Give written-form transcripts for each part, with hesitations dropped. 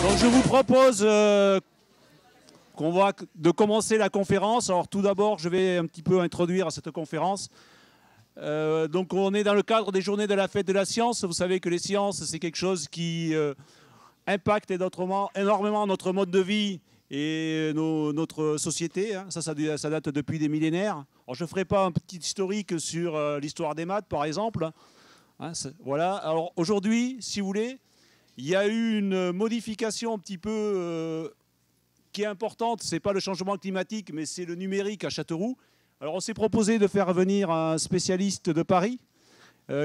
Donc je vous propose de commencer la conférence. Alors tout d'abord, je vais un petit peu introduire cette conférence. Donc on est dans le cadre des journées de la fête de la science. Vous savez que les sciences, c'est quelque chose qui impacte énormément notre mode de vie et notre société. Hein. Ça date depuis des millénaires. Alors je ne ferai pas un petit historique sur l'histoire des maths, par exemple. Hein, voilà. Alors aujourd'hui, si vous voulez, il y a eu une modification un petit peu qui est importante. Ce n'est pas le changement climatique, mais c'est le numérique à Châteauroux. Alors on s'est proposé de faire venir un spécialiste de Paris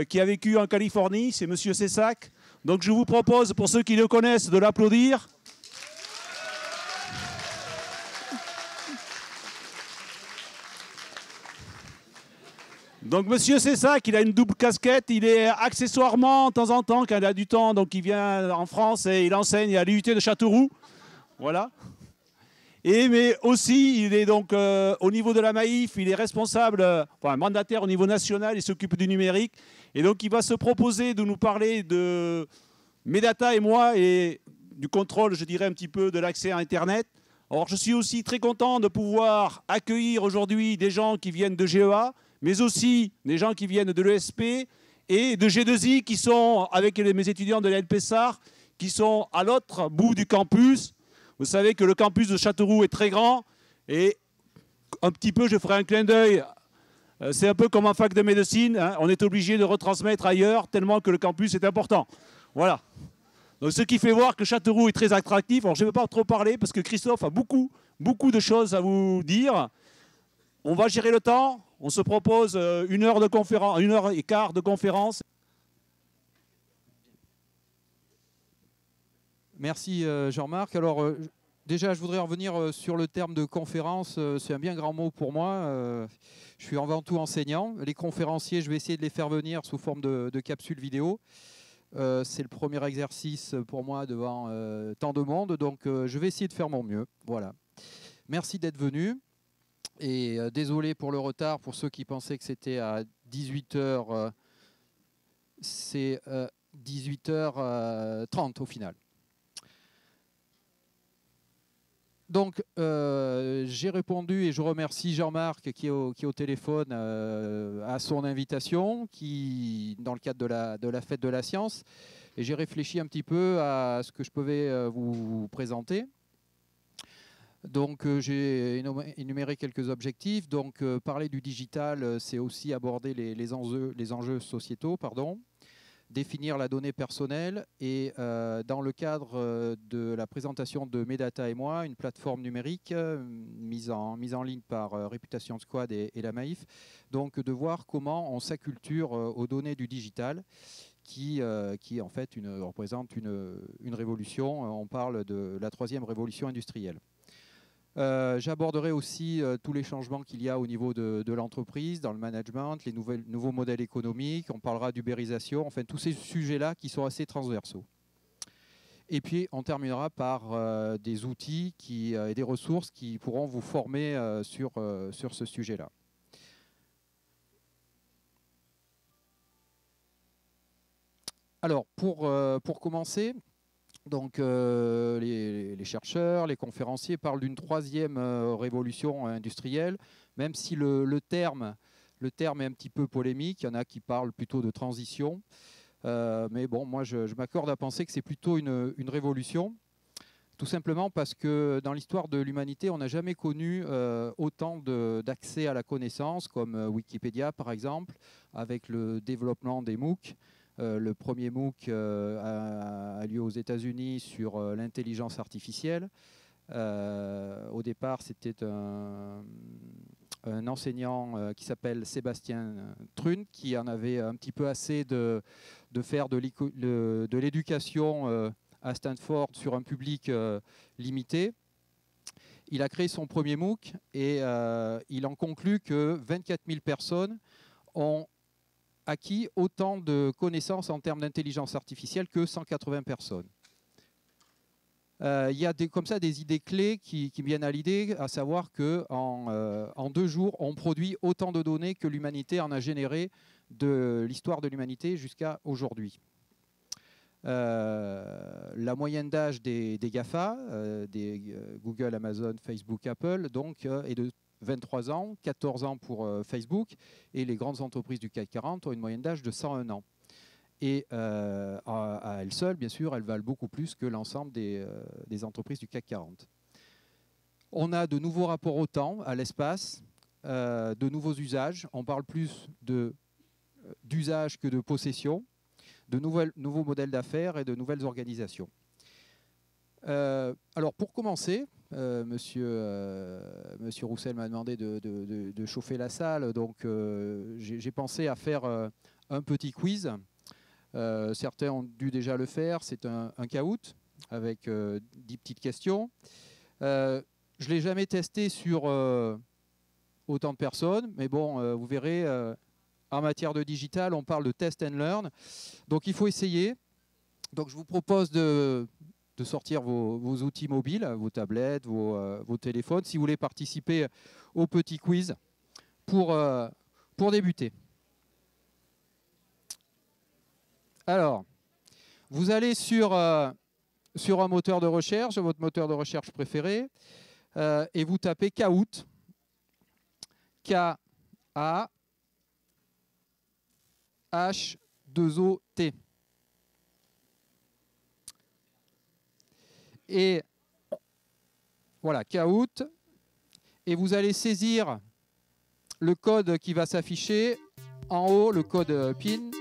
qui a vécu en Californie, c'est M. Cessac. Donc je vous propose, pour ceux qui le connaissent, de l'applaudir. Donc M. Cessac, il a une double casquette, il est accessoirement, de temps en temps, quand il a du temps, donc il vient en France et il enseigne à l'UT de Châteauroux. Voilà. Mais aussi, il est donc au niveau de la Maïf, il est responsable, enfin mandataire au niveau national, il s'occupe du numérique. Et donc il va se proposer de nous parler de Medata et moi et du contrôle, je dirais un petit peu, de l'accès à Internet. Alors je suis aussi très content de pouvoir accueillir aujourd'hui des gens qui viennent de GEA, mais aussi des gens qui viennent de l'ESP et de G2I qui sont, avec mes étudiants de l'LPSAR, qui sont à l'autre bout du campus. Vous savez que le campus de Châteauroux est très grand et un petit peu, je ferai un clin d'œil, c'est un peu comme en fac de médecine, hein, on est obligé de retransmettre ailleurs tellement que le campus est important. Voilà. Donc ce qui fait voir que Châteauroux est très attractif. Alors je ne vais pas trop parler parce que Christophe a beaucoup de choses à vous dire. On va gérer le temps. On se propose 1 heure de conférence, 1 heure et quart de conférence. Merci Jean-Marc. Alors déjà, je voudrais revenir sur le terme de conférence. C'est un bien grand mot pour moi. Je suis avant tout enseignant. Les conférenciers, je vais essayer de les faire venir sous forme de capsules vidéo. C'est le premier exercice pour moi devant tant de monde. Donc je vais essayer de faire mon mieux. Voilà. Merci d'être venus. Et désolé pour le retard, pour ceux qui pensaient que c'était à 18h. C'est 18h30 au final. Donc, j'ai répondu et je remercie Jean-Marc qui est au téléphone à son invitation, dans le cadre de la fête de la science. Et j'ai réfléchi un petit peu à ce que je pouvais vous présenter. Donc, j'ai énuméré quelques objectifs. Donc, parler du digital, c'est aussi aborder les enjeux sociétaux, pardon. Définir la donnée personnelle et dans le cadre de la présentation de Medata et moi, une plateforme numérique mise en ligne par Réputation Squad et la Maïf, donc de voir comment on s'acculture aux données du digital qui en fait représente une révolution. On parle de la 3e révolution industrielle. J'aborderai aussi tous les changements qu'il y a au niveau de l'entreprise, dans le management, les nouveaux modèles économiques. On parlera d'ubérisation, enfin tous ces sujets-là qui sont assez transversaux. Et puis on terminera par des outils et des ressources qui pourront vous former sur ce sujet-là. Alors pour commencer, donc les chercheurs, les conférenciers parlent d'une 3e révolution industrielle, même si le terme est un petit peu polémique. Il y en a qui parlent plutôt de transition. Mais bon, moi je m'accorde à penser que c'est plutôt une révolution, tout simplement parce que dans l'histoire de l'humanité, on n'a jamais connu autant d'accès à la connaissance, comme Wikipédia par exemple, avec le développement des MOOC. Le premier MOOC a lieu aux États-Unis sur l'intelligence artificielle. Au départ, c'était un enseignant qui s'appelle Sébastien Trune, qui en avait un petit peu assez de faire de l'éducation à Stanford sur un public limité. Il a créé son premier MOOC et il en conclut que 24 000 personnes ont acquis autant de connaissances en termes d'intelligence artificielle que 180 personnes. Il y a comme ça des idées clés qui viennent à l'idée, à savoir qu'en 2 jours, on produit autant de données que l'humanité en a généré de l'histoire de l'humanité jusqu'à aujourd'hui. La moyenne d'âge des GAFA, Google, Amazon, Facebook, Apple, donc, est de 23 ans, 14 ans pour Facebook, et les grandes entreprises du CAC 40 ont une moyenne d'âge de 101 ans. Et à elles seules, bien sûr, elles valent beaucoup plus que l'ensemble des entreprises du CAC 40. On a de nouveaux rapports au temps, à l'espace, de nouveaux usages. On parle plus d'usage que de possession, de nouveaux modèles d'affaires et de nouvelles organisations. Alors pour commencer, Monsieur Roussel m'a demandé de chauffer la salle, donc j'ai pensé à faire un petit quiz. Certains ont dû déjà le faire, c'est un caout avec 10 petites questions. Je ne l'ai jamais testé sur autant de personnes, mais bon, vous verrez, en matière de digital, on parle de test and learn. Donc il faut essayer. Donc je vous propose de sortir vos outils mobiles, vos tablettes, vos téléphones, si vous voulez participer au petit quiz pour débuter. Alors, vous allez sur un moteur de recherche, votre moteur de recherche préféré, et vous tapez Kahoot, K-A-H-2-O-T. Et voilà, Kahoot. Et vous allez saisir le code qui va s'afficher en haut, le code PIN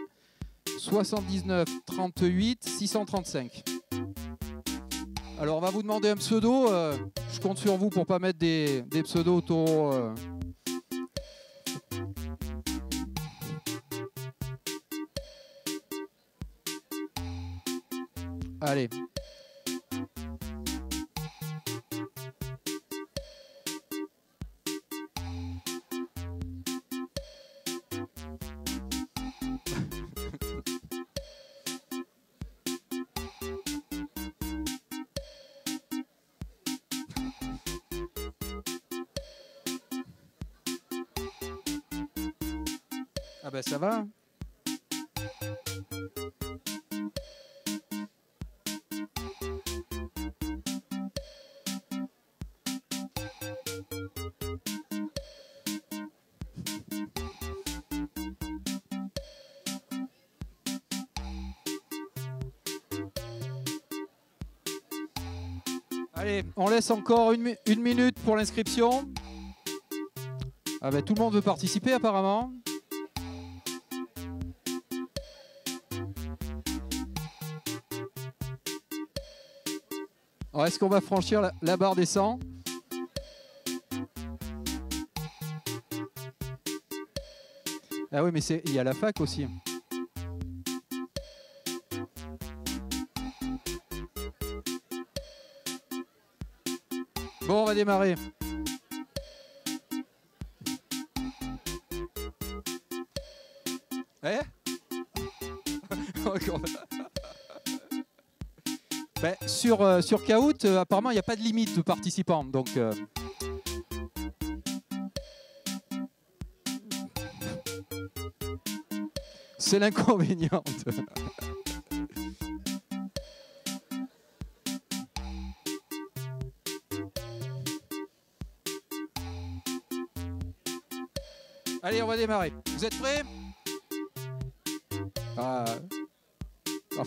79 38 635. Alors on va vous demander un pseudo. Je compte sur vous pour pas mettre des pseudos trop. Allez. Ah ben ça va. Allez, on laisse encore une minute pour l'inscription. Ah ben, tout le monde veut participer apparemment. Est-ce qu'on va franchir la barre des 100? Ah oui, mais il y a la fac aussi. Bon, on va démarrer. Eh? Ben, sur Kahoot, apparemment, il n'y a pas de limite de participants. Donc, c'est l'inconvénient. Allez, on va démarrer. Vous êtes prêts? Ah. Oh.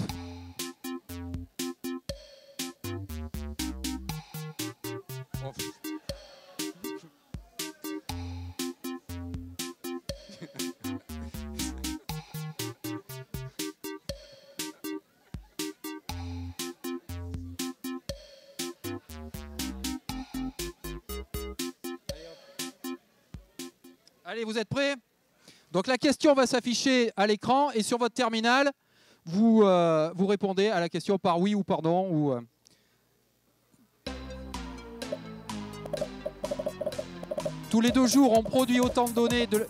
Allez, vous êtes prêts? Donc la question va s'afficher à l'écran et sur votre terminal, vous répondez à la question par oui ou par non. Ou, Tous les 2 jours, on produit autant de données de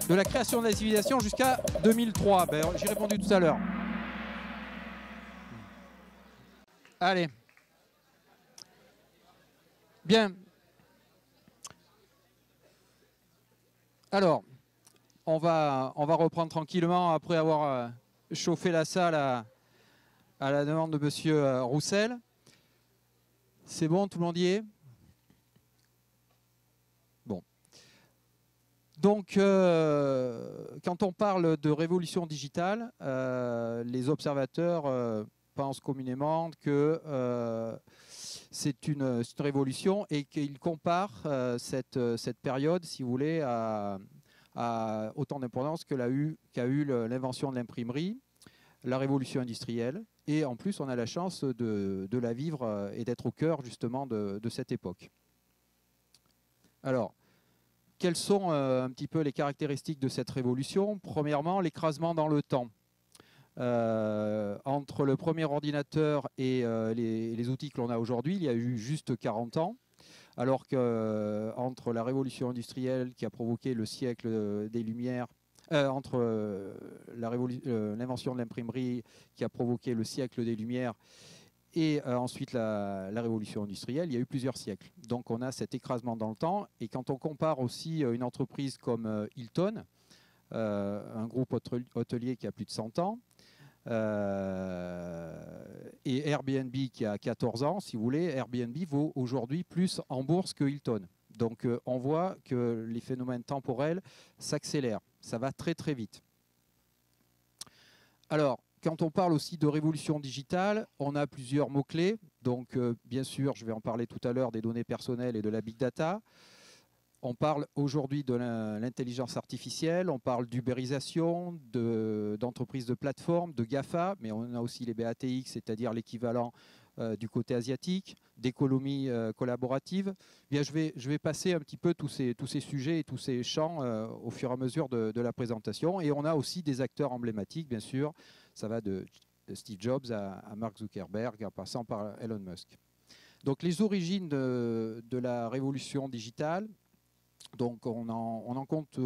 la création de la civilisation jusqu'à 2003. Ben, j'ai répondu tout à l'heure. Allez. Bien. Alors, on va reprendre tranquillement après avoir chauffé la salle à la demande de Monsieur Roussel. C'est bon, tout le monde y est? Bon. Donc, quand on parle de révolution digitale, les observateurs pensent communément que c'est une révolution et qu'ils comparent cette période, si vous voulez, à autant d'importance qu'a eu l'invention de l'imprimerie, la révolution industrielle. Et en plus, on a la chance de la vivre et d'être au cœur justement de cette époque. Alors, quelles sont un petit peu les caractéristiques de cette révolution? Premièrement, l'écrasement dans le temps. Entre le premier ordinateur et les outils que l'on a aujourd'hui, il y a eu juste 40 ans. Alors qu'entre la révolution industrielle qui a provoqué le siècle des Lumières, entre l'invention de l'imprimerie qui a provoqué le siècle des Lumières et ensuite la révolution industrielle, il y a eu plusieurs siècles. Donc on a cet écrasement dans le temps. Et quand on compare aussi une entreprise comme Hilton, un groupe hôtelier qui a plus de 100 ans, et Airbnb qui a 14 ans, si vous voulez, Airbnb vaut aujourd'hui plus en bourse que Hilton. Donc on voit que les phénomènes temporels s'accélèrent. Ça va très très vite. Alors, quand on parle aussi de révolution digitale, on a plusieurs mots-clés. Donc bien sûr, je vais en parler tout à l'heure des données personnelles et de la big data. On parle aujourd'hui de l'intelligence artificielle, on parle d'ubérisation, d'entreprises de plateforme, de GAFA, mais on a aussi les BATX, c'est-à-dire l'équivalent du côté asiatique, d'économie collaborative. Bien, je vais passer un petit peu tous ces sujets et tous ces champs au fur et à mesure de la présentation. Et on a aussi des acteurs emblématiques, bien sûr. Ça va de Steve Jobs à Mark Zuckerberg, en passant par Elon Musk. Donc les origines de la révolution digitale, donc on en compte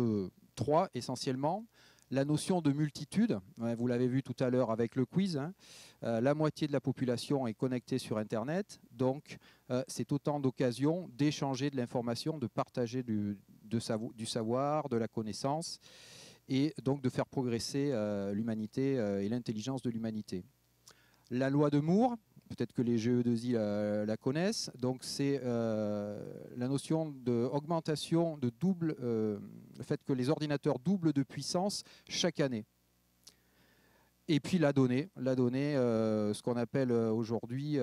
trois essentiellement. La notion de multitude, vous l'avez vu tout à l'heure avec le quiz, hein, la moitié de la population est connectée sur Internet, donc c'est autant d'occasions d'échanger de l'information, de partager du savoir, de la connaissance, et donc de faire progresser l'humanité et l'intelligence de l'humanité. La loi de Moore, peut-être que les GE2I la connaissent, donc c'est la notion d'augmentation de double, le fait que les ordinateurs doublent de puissance chaque année. Et puis la donnée, ce qu'on appelle aujourd'hui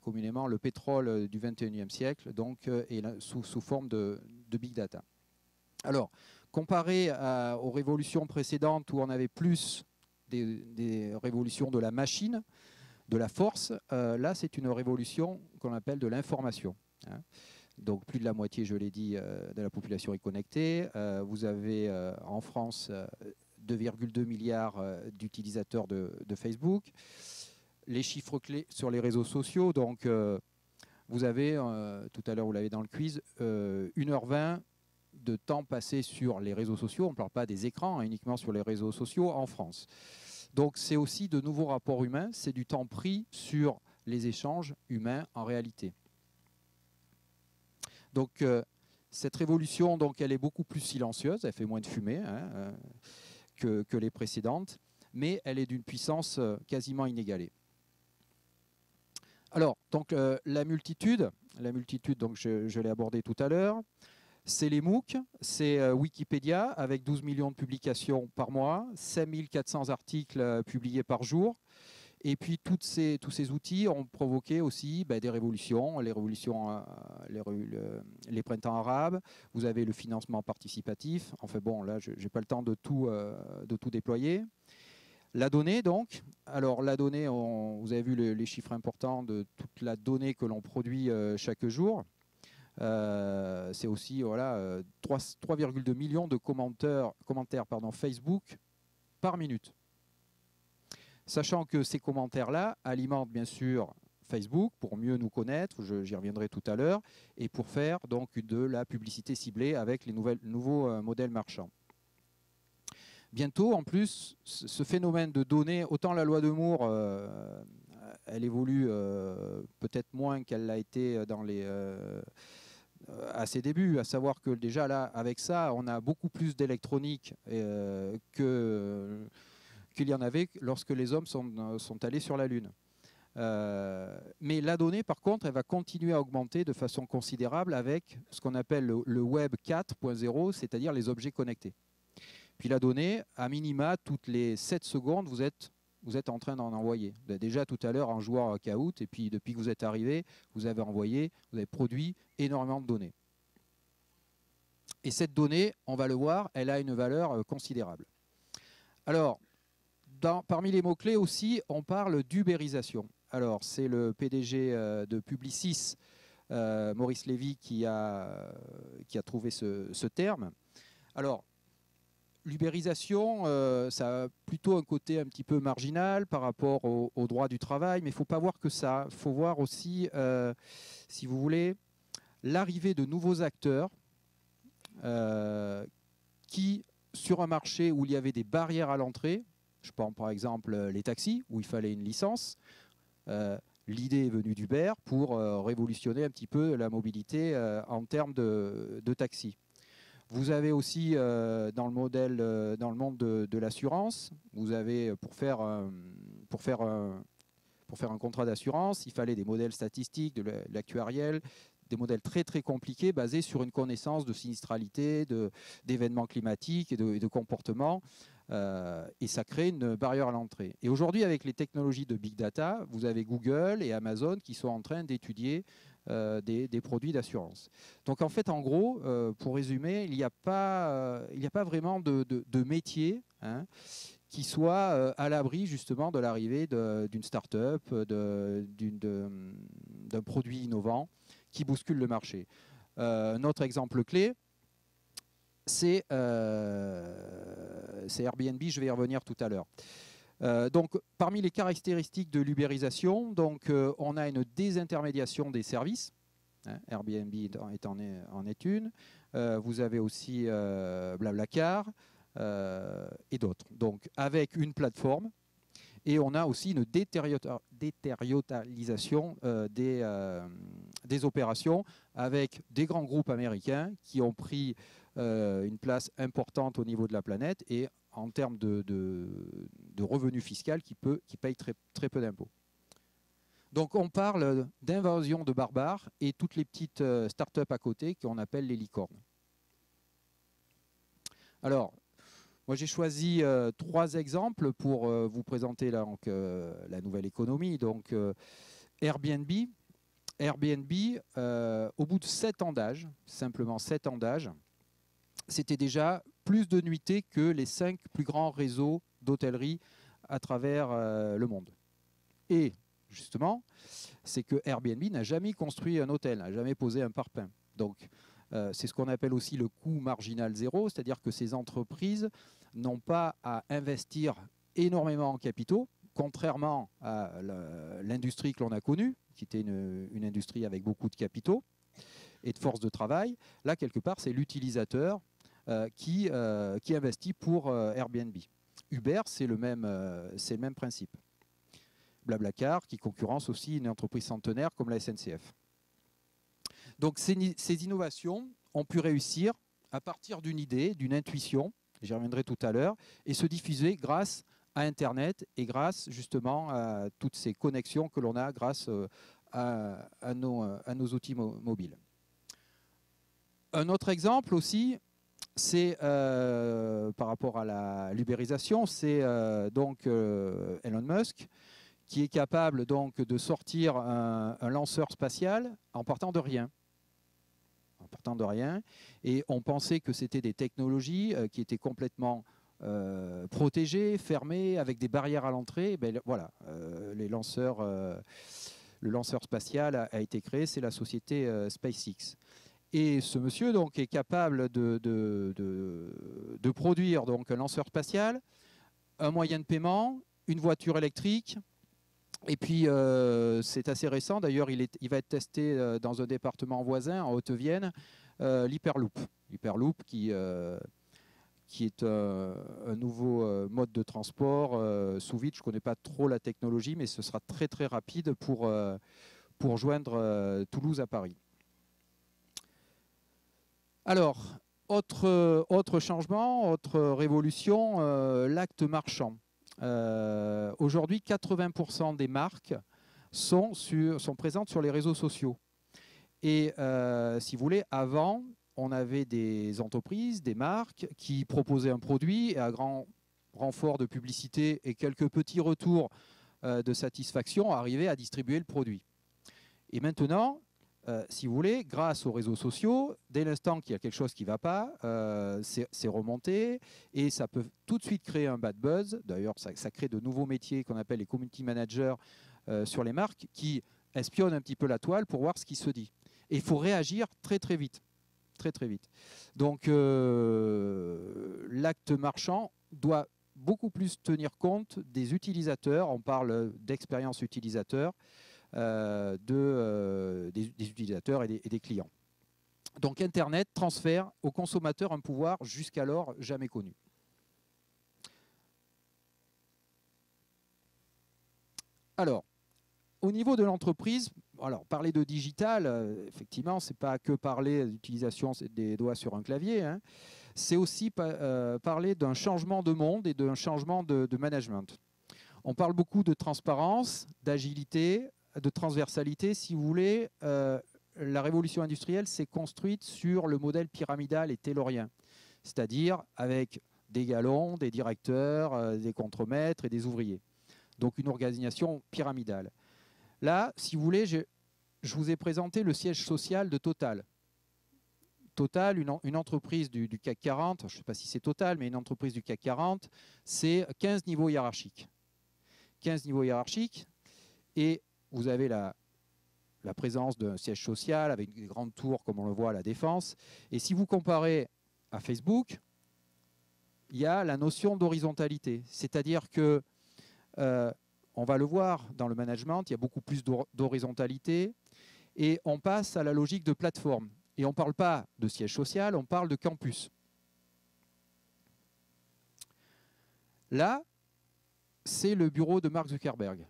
communément le pétrole du 21e siècle, donc et sous forme de big data. Alors, comparé aux révolutions précédentes où on avait plus des révolutions de la machine, de la force, là c'est une révolution qu'on appelle de l'information. Hein. Donc plus de la moitié, je l'ai dit, de la population est connectée. Vous avez en France 2,2 milliards d'utilisateurs de Facebook. Les chiffres clés sur les réseaux sociaux, donc vous avez, tout à l'heure vous l'avez dans le quiz, 1h20 de temps passé sur les réseaux sociaux. On ne parle pas des écrans, hein, uniquement sur les réseaux sociaux en France. Donc c'est aussi de nouveaux rapports humains, c'est du temps pris sur les échanges humains en réalité. Donc cette révolution, donc, elle est beaucoup plus silencieuse, elle fait moins de fumée hein, que les précédentes, mais elle est d'une puissance quasiment inégalée. Alors, donc la multitude, donc, je l'ai abordée tout à l'heure. C'est les MOOC, c'est Wikipédia avec 12 millions de publications par mois, 5400 articles publiés par jour. Et puis tous ces outils ont provoqué aussi des révolutions, les printemps arabes, vous avez le financement participatif. Enfin bon, là, je n'ai pas le temps de tout déployer. La donnée, donc. Alors la donnée, vous avez vu les chiffres importants de toute la donnée que l'on produit chaque jour. C'est aussi 3,2 millions de commentaires Facebook par minute. Sachant que ces commentaires-là alimentent bien sûr Facebook pour mieux nous connaître, j'y reviendrai tout à l'heure, et pour faire donc de la publicité ciblée avec les nouveaux modèles marchands. Bientôt, en plus, ce phénomène de données, autant la loi de Moore, elle évolue peut-être moins qu'elle l'a été à ses débuts, à savoir que déjà là, avec ça, on a beaucoup plus d'électronique qu'il y en avait lorsque les hommes sont allés sur la Lune. Mais la donnée, par contre, elle va continuer à augmenter de façon considérable avec ce qu'on appelle le Web 4.0, c'est-à-dire les objets connectés. Puis la donnée, à minima, toutes les 7 secondes, vous êtes en train d'en envoyer. Déjà tout à l'heure en jouant à Kahoot, et puis depuis que vous êtes arrivé, vous avez envoyé, vous avez produit énormément de données. Et cette donnée, on va le voir, elle a une valeur considérable. Alors, parmi les mots-clés aussi, on parle d'ubérisation. Alors, c'est le PDG de Publicis, Maurice Lévy, qui a trouvé ce terme. Alors, l'ubérisation, ça a plutôt un côté un petit peu marginal par rapport au droit du travail, mais il ne faut pas voir que ça. Il faut voir aussi, si vous voulez, l'arrivée de nouveaux acteurs qui, sur un marché où il y avait des barrières à l'entrée, je pense par exemple les taxis, où il fallait une licence, l'idée est venue d'Uber pour révolutionner un petit peu la mobilité en termes de taxis. Vous avez aussi dans le monde de l'assurance, vous avez pour faire un contrat d'assurance, il fallait des modèles statistiques, de l'actuariel, des modèles très très compliqués basés sur une connaissance de sinistralité, d'événements climatiques et de comportements. Et ça crée une barrière à l'entrée. Et aujourd'hui, avec les technologies de Big Data, vous avez Google et Amazon qui sont en train d'étudier des produits d'assurance. Donc en fait, en gros, pour résumer, il n'y a pas vraiment de métier qui soit à l'abri justement de l'arrivée d'une start-up, d'un produit innovant qui bouscule le marché. Un autre exemple clé, c'est Airbnb, je vais y revenir tout à l'heure. Donc, parmi les caractéristiques de l'ubérisation, on a une désintermédiation des services. Airbnb en est une. Vous avez aussi Blablacar et d'autres. Donc, avec une plateforme. Et on a aussi une détérioralisation des opérations avec des grands groupes américains qui ont pris une place importante au niveau de la planète et en termes de revenus fiscaux qui payent très, très peu d'impôts. Donc on parle d'invasion de barbares et toutes les petites start-up à côté qu'on appelle les licornes. Alors, moi, j'ai choisi 3 exemples pour vous présenter la nouvelle économie. Donc, Airbnb, au bout de 7 ans d'âge, simplement 7 ans d'âge, c'était déjà plus de nuitées que les 5 plus grands réseaux d'hôtellerie à travers le monde. Et justement, c'est que Airbnb n'a jamais construit un hôtel, n'a jamais posé un parpaing. Donc, c'est ce qu'on appelle aussi le coût marginal zéro, c'est-à-dire que ces entreprises n'ont pas à investir énormément en capitaux, contrairement à l'industrie que l'on a connue, qui était une industrie avec beaucoup de capitaux et de force de travail. Là, quelque part, c'est l'utilisateur qui investit pour Airbnb. Uber, c'est le même principe. Blablacar, qui concurrence aussi une entreprise centenaire comme la SNCF. Donc ces innovations ont pu réussir à partir d'une idée, d'une intuition, j'y reviendrai tout à l'heure, et se diffuser grâce à Internet et grâce justement à toutes ces connexions que l'on a grâce à nos outils mobiles. Un autre exemple aussi, c'est par rapport à l'ubérisation, c'est Elon Musk, qui est capable donc de sortir un lanceur spatial en partant de rien. Et on pensait que c'était des technologies qui étaient complètement protégées, fermées, avec des barrières à l'entrée. Ben, voilà, le lanceur spatial a été créé, c'est la société SpaceX. Et ce monsieur donc, est capable de produire donc, un lanceur spatial, un moyen de paiement, une voiture électrique. Et puis, c'est assez récent, d'ailleurs, il va être testé dans un département voisin, en Haute-Vienne, l'Hyperloop. L'Hyperloop qui est un nouveau mode de transport sous vide. Je ne connais pas trop la technologie, mais ce sera très très rapide pour joindre Toulouse à Paris. Alors, autre changement, autre révolution, l'acte marchand. Aujourd'hui, 80% des marques sont présentes sur les réseaux sociaux. Et si vous voulez, avant, on avait des entreprises, des marques qui proposaient un produit et à grand renfort de publicité et quelques petits retours de satisfaction arrivaient à distribuer le produit. Et maintenant, si vous voulez, grâce aux réseaux sociaux, dès l'instant qu'il y a quelque chose qui ne va pas, c'est remonté et ça peut tout de suite créer un bad buzz. D'ailleurs, ça crée de nouveaux métiers qu'on appelle les community managers sur les marques qui espionnent un petit peu la toile pour voir ce qui se dit. Et il faut réagir très très vite. Très très vite. Donc l'acte marchand doit beaucoup plus tenir compte des utilisateurs. On parle d'expérience utilisateur. Des utilisateurs et des clients. Donc Internet transfère aux consommateurs un pouvoir jusqu'alors jamais connu. Alors, au niveau de l'entreprise, parler de digital, effectivement, ce n'est pas que parler d'utilisation des doigts sur un clavier, hein. C'est aussi parler d'un changement de monde et d'un changement de management. On parle beaucoup de transparence, d'agilité, de transversalité. Si vous voulez, la révolution industrielle s'est construite sur le modèle pyramidal et taylorien, c'est-à-dire avec des galons, des directeurs, des contremaîtres et des ouvriers. Donc une organisation pyramidale. Là, si vous voulez, je vous ai présenté le siège social de Total. Total, une entreprise du CAC 40, je ne sais pas si c'est Total, mais une entreprise du CAC 40, c'est 15 niveaux hiérarchiques. 15 niveaux hiérarchiques, et vous avez la présence d'un siège social avec des grandes tours comme on le voit à la Défense. Et si vous comparez à Facebook, il y a la notion d'horizontalité. C'est-à-dire que, on va le voir dans le management, il y a beaucoup plus d'horizontalité et on passe à la logique de plateforme. Et on ne parle pas de siège social, on parle de campus. Là, c'est le bureau de Mark Zuckerberg.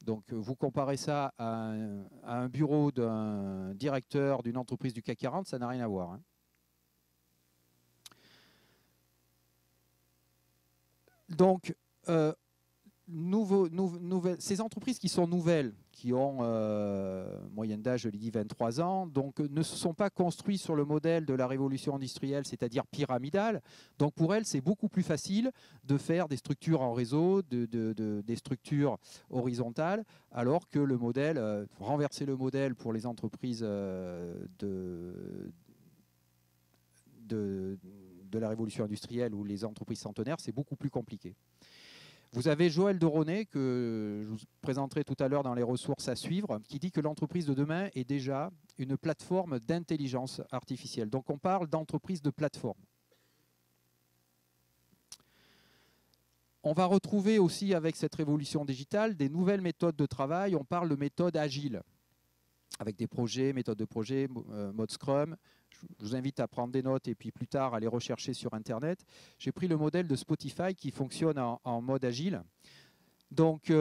Donc vous comparez ça à un bureau d'un directeur d'une entreprise du CAC 40, ça n'a rien à voir, hein. Donc, ces entreprises qui sont nouvelles, qui ont moyenne d'âge, je l'ai dit, 23 ans, donc ne se sont pas construites sur le modèle de la révolution industrielle, c'est-à-dire pyramidale. Donc pour elles, c'est beaucoup plus facile de faire des structures en réseau, des structures horizontales, alors que le modèle, renverser le modèle pour les entreprises de la révolution industrielle ou les entreprises centenaires, c'est beaucoup plus compliqué. Vous avez Joël Deronet, que je vous présenterai tout à l'heure dans les ressources à suivre, qui dit que l'entreprise de demain est déjà une plateforme d'intelligence artificielle. Donc on parle d'entreprise de plateforme. On va retrouver aussi avec cette révolution digitale des nouvelles méthodes de travail. On parle de méthode agile, avec des projets, méthodes de projet, mode Scrum. Je vous invite à prendre des notes et puis plus tard à les rechercher sur Internet. J'ai pris le modèle de Spotify qui fonctionne en mode agile. Donc,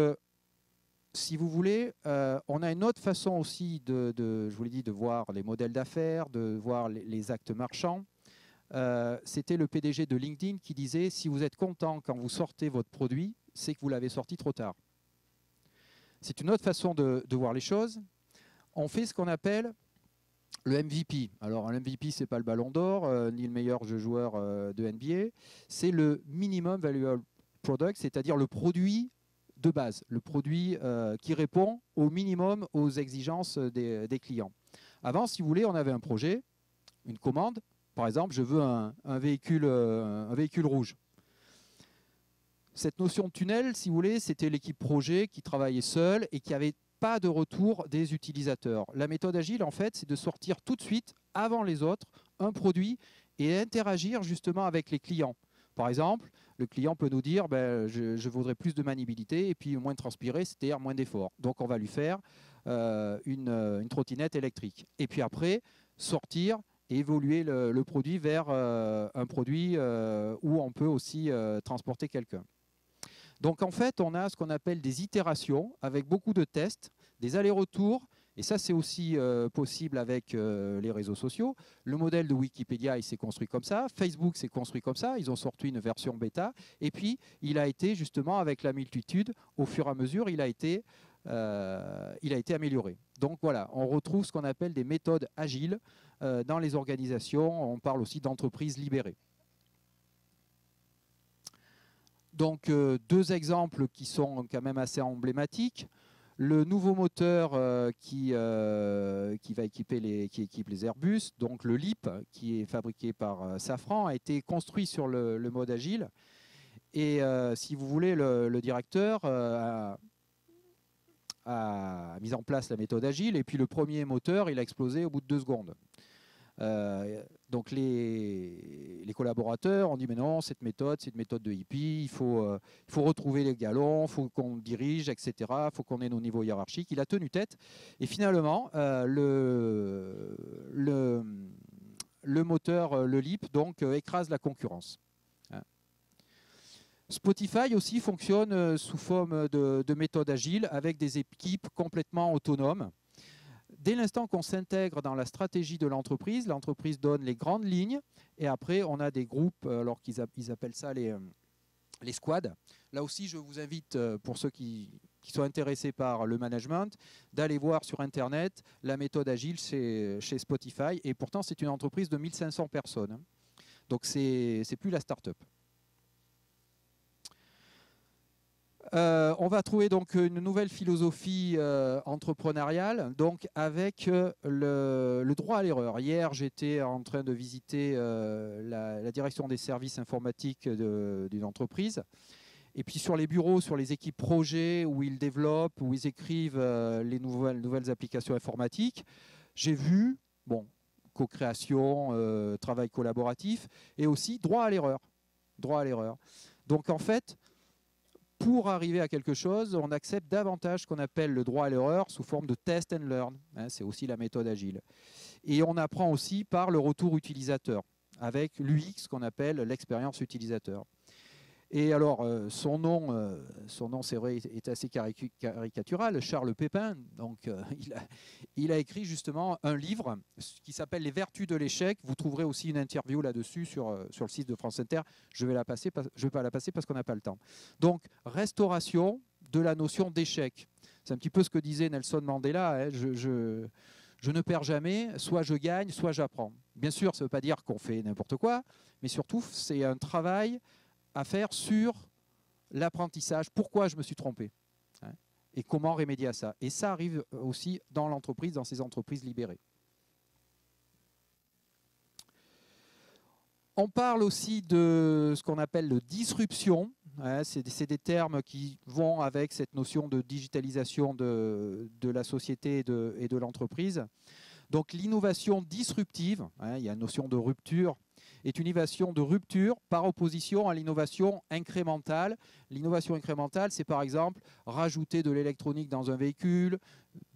si vous voulez, on a une autre façon aussi je vous l'ai dit, de voir les modèles d'affaires, de voir les actes marchands. C'était le PDG de LinkedIn qui disait « Si vous êtes content quand vous sortez votre produit, c'est que vous l'avez sorti trop tard ». C'est une autre façon de voir les choses. On fait ce qu'on appelle le MVP. Alors, un MVP, ce n'est pas le ballon d'or, ni le meilleur joueur de NBA. C'est le minimum valuable product, c'est-à-dire le produit de base, le produit qui répond au minimum aux exigences des clients. Avant, si vous voulez, on avait un projet, une commande. Par exemple, je veux un véhicule rouge. Cette notion de tunnel, si vous voulez, c'était l'équipe projet qui travaillait seule et qui avait pas de retour des utilisateurs. La méthode agile, en fait, c'est de sortir tout de suite, avant les autres, un produit et interagir justement avec les clients. Par exemple, le client peut nous dire je voudrais plus de maniabilité et puis moins de transpirer, c'est-à-dire moins d'efforts. Donc on va lui faire une trottinette électrique. Et puis après, sortir et évoluer le produit vers un produit où on peut aussi transporter quelqu'un. Donc en fait, on a ce qu'on appelle des itérations avec beaucoup de tests, des allers-retours Et ça, c'est aussi possible avec les réseaux sociaux. Le modèle de Wikipédia, il s'est construit comme ça. Facebook s'est construit comme ça. Ils ont sorti une version bêta. Et puis, il a été justement, avec la multitude, au fur et à mesure, il a été amélioré. Donc voilà, on retrouve ce qu'on appelle des méthodes agiles dans les organisations. On parle aussi d'entreprises libérées. Donc, deux exemples qui sont quand même assez emblématiques. Le nouveau moteur qui équipe les Airbus, donc le LEAP, qui est fabriqué par Safran, a été construit sur le mode agile. Et si vous voulez, le directeur a mis en place la méthode agile. Et puis le premier moteur, il a explosé au bout de 2 secondes. Donc les collaborateurs ont dit mais non, cette méthode, c'est une méthode de hippie, il faut retrouver les galons, il faut qu'on dirige, etc. Il faut qu'on ait nos niveaux hiérarchiques. Il a tenu tête et finalement le moteur, le LEAP, donc écrase la concurrence. Spotify aussi fonctionne sous forme de méthode agile avec des équipes complètement autonomes. Dès l'instant qu'on s'intègre dans la stratégie de l'entreprise donne les grandes lignes et après on a des groupes, alors qu'ils appellent ça les squads. Là aussi, je vous invite, pour ceux qui sont intéressés par le management, d'aller voir sur Internet la méthode agile chez Spotify. Et pourtant, c'est une entreprise de 1500 personnes. Donc, c'est plus la start-up. On va trouver donc une nouvelle philosophie entrepreneuriale, donc avec le droit à l'erreur. Hier, j'étais en train de visiter la direction des services informatiques d'une entreprise. Et puis sur les bureaux, sur les équipes projets où ils développent, où ils écrivent les nouvelles applications informatiques, j'ai vu, bon, co-création, travail collaboratif, et aussi droit à l'erreur. Droit à l'erreur. Donc en fait, pour arriver à quelque chose, on accepte davantage ce qu'on appelle le droit à l'erreur sous forme de test and learn. C'est aussi la méthode agile. Et on apprend aussi par le retour utilisateur, avec l'UX qu'on appelle l'expérience utilisateur. Et alors, son nom c'est vrai, est assez caricatural, Charles Pépin. Donc, il a écrit justement un livre qui s'appelle Les vertus de l'échec. Vous trouverez aussi une interview là-dessus sur le site de France Inter. Je vais pas la passer parce qu'on n'a pas le temps. Donc, restauration de la notion d'échec. C'est un petit peu ce que disait Nelson Mandela. Hein, je ne perds jamais, soit je gagne, soit j'apprends. Bien sûr, ça ne veut pas dire qu'on fait n'importe quoi, mais surtout, c'est un travail à faire sur l'apprentissage, pourquoi je me suis trompé et comment remédier à ça. Et ça arrive aussi dans l'entreprise, dans ces entreprises libérées. On parle aussi de ce qu'on appelle de disruption. C'est des termes qui vont avec cette notion de digitalisation de la société et de l'entreprise. Donc l'innovation disruptive, il y a une notion de rupture, est une innovation de rupture par opposition à l'innovation incrémentale. L'innovation incrémentale, c'est par exemple rajouter de l'électronique dans un véhicule,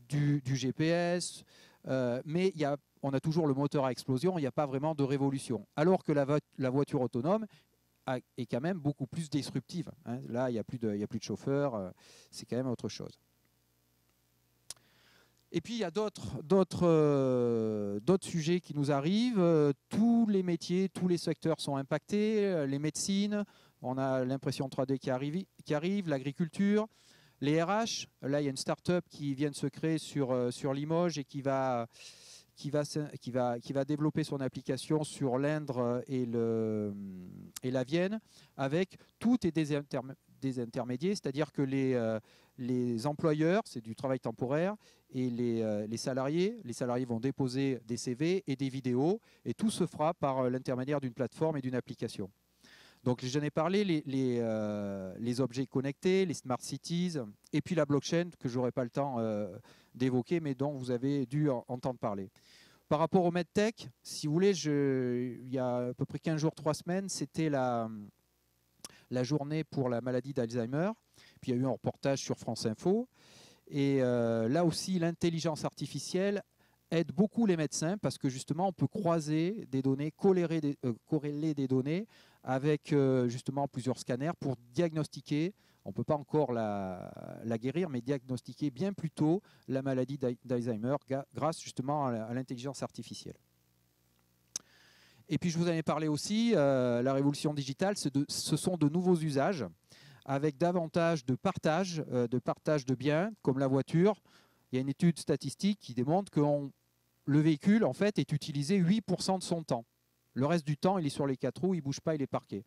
du GPS, mais on a toujours le moteur à explosion, il n'y a pas vraiment de révolution. Alors que la voiture autonome est quand même beaucoup plus disruptive. Là, il n'y a plus de chauffeur, c'est quand même autre chose. Et puis, il y a d'autres sujets qui nous arrivent. Tous les métiers, tous les secteurs sont impactés. Les médecines, on a l'impression 3D qui arrive, l'agriculture, les RH. Là, il y a une start-up qui vient de se créer sur Limoges et qui va développer son application sur l'Indre et la Vienne avec tout et des intermédiaires, c'est-à-dire que les employeurs, c'est du travail temporaire, et les salariés vont déposer des CV et des vidéos, et tout se fera par l'intermédiaire d'une plateforme et d'une application. Donc j'en ai parlé, les objets connectés, les smart cities, et puis la blockchain, que je n'aurai pas le temps d'évoquer, mais dont vous avez dû entendre parler. Par rapport au MedTech, si vous voulez, il y a à peu près 15 jours, 3 semaines, c'était la journée pour la maladie d'Alzheimer. Puis il y a eu un reportage sur France Info. Et là aussi, l'intelligence artificielle aide beaucoup les médecins parce que justement, on peut croiser des données, corréler des données avec justement plusieurs scanners pour diagnostiquer On ne peut pas encore la guérir, mais diagnostiquer bien plus tôt la maladie d'Alzheimer grâce justement à l'intelligence artificielle. Et puis je vous en ai parlé aussi, la révolution digitale, ce sont de nouveaux usages avec davantage de partage de biens, comme la voiture. Il y a une étude statistique qui démontre que le véhicule en fait, est utilisé 8% de son temps. Le reste du temps, il est sur les 4 roues, il ne bouge pas, il est parqué.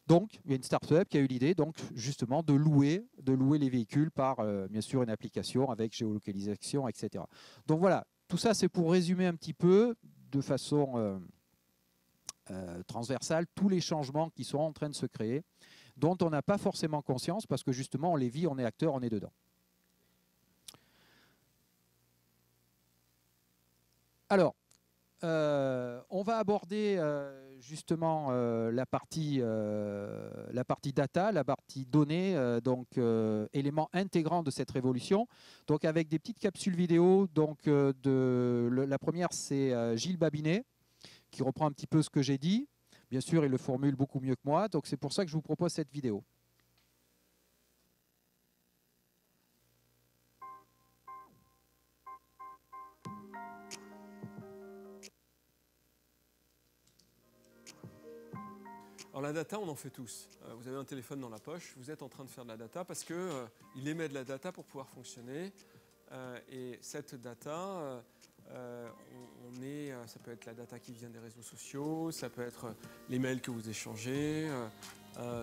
Donc, il y a une start-up qui a eu l'idée, donc, justement, de louer les véhicules par, bien sûr, une application avec géolocalisation, etc. Donc voilà, tout ça, c'est pour résumer un petit peu, de façon transversale, tous les changements qui sont en train de se créer, dont on n'a pas forcément conscience, parce que justement, on les vit, on est acteur, on est dedans. Alors, on va aborder justement la partie data, la partie données, donc élément intégrant de cette révolution. Donc avec des petites capsules vidéo. Donc la première, c'est Gilles Babinet qui reprend un petit peu ce que j'ai dit. Bien sûr, il le formule beaucoup mieux que moi. Donc c'est pour ça que je vous propose cette vidéo. Alors la data, on en fait tous. Vous avez un téléphone dans la poche, vous êtes en train de faire de la data parce qu'il émet de la data pour pouvoir fonctionner. Et cette data, ça peut être la data qui vient des réseaux sociaux, ça peut être les mails que vous échangez,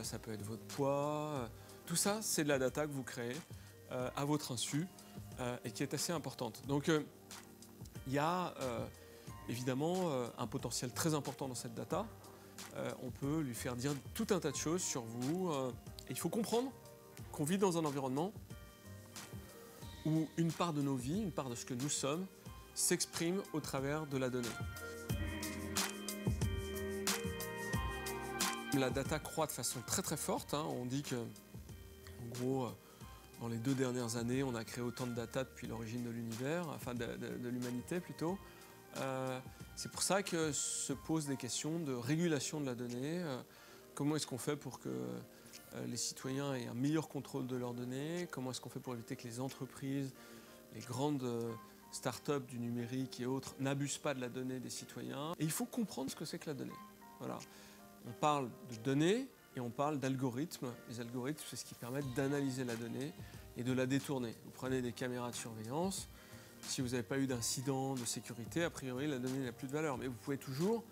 ça peut être votre poids. Tout ça, c'est de la data que vous créez à votre insu et qui est assez importante. Donc il y a évidemment un potentiel très important dans cette data. On peut lui faire dire tout un tas de choses sur vous. Et il faut comprendre qu'on vit dans un environnement où une part de nos vies, une part de ce que nous sommes, s'exprime au travers de la donnée. La data croît de façon très très forte. On dit que, en gros, dans les 2 dernières années, on a créé autant de data depuis l'origine de l'univers, enfin de l'humanité plutôt. C'est pour ça que se posent des questions de régulation de la donnée. Comment est-ce qu'on fait pour que les citoyens aient un meilleur contrôle de leurs données? Comment est-ce qu'on fait pour éviter que les entreprises, les grandes start-up du numérique et autres n'abusent pas de la donnée des citoyens? Et il faut comprendre ce que c'est que la donnée. Voilà. On parle de données et on parle d'algorithmes. Les algorithmes, c'est ce qui permet d'analyser la donnée et de la détourner. Vous prenez des caméras de surveillance. Si vous n'avez pas eu d'incident de sécurité, a priori, la donnée n'a plus de valeur. Mais vous pouvez toujours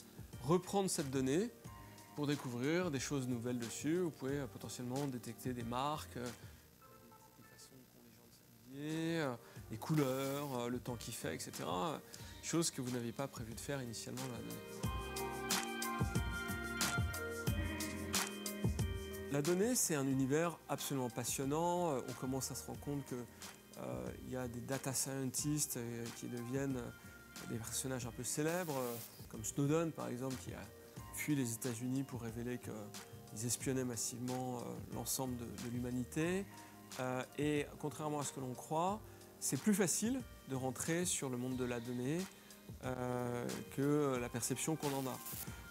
reprendre cette donnée pour découvrir des choses nouvelles dessus. Vous pouvez potentiellement détecter des marques, les façons qu'ont les gens de s'habiller, les couleurs, le temps qu'il fait, etc. Choses que vous n'aviez pas prévu de faire initialement dans la donnée. La donnée, c'est un univers absolument passionnant. On commence à se rendre compte que il y a des data scientists qui deviennent des personnages un peu célèbres, comme Snowden par exemple, qui a fui les États-Unis pour révéler qu'ils espionnaient massivement l'ensemble de l'humanité. Et contrairement à ce que l'on croit, c'est plus facile de rentrer sur le monde de la donnée que la perception qu'on en a.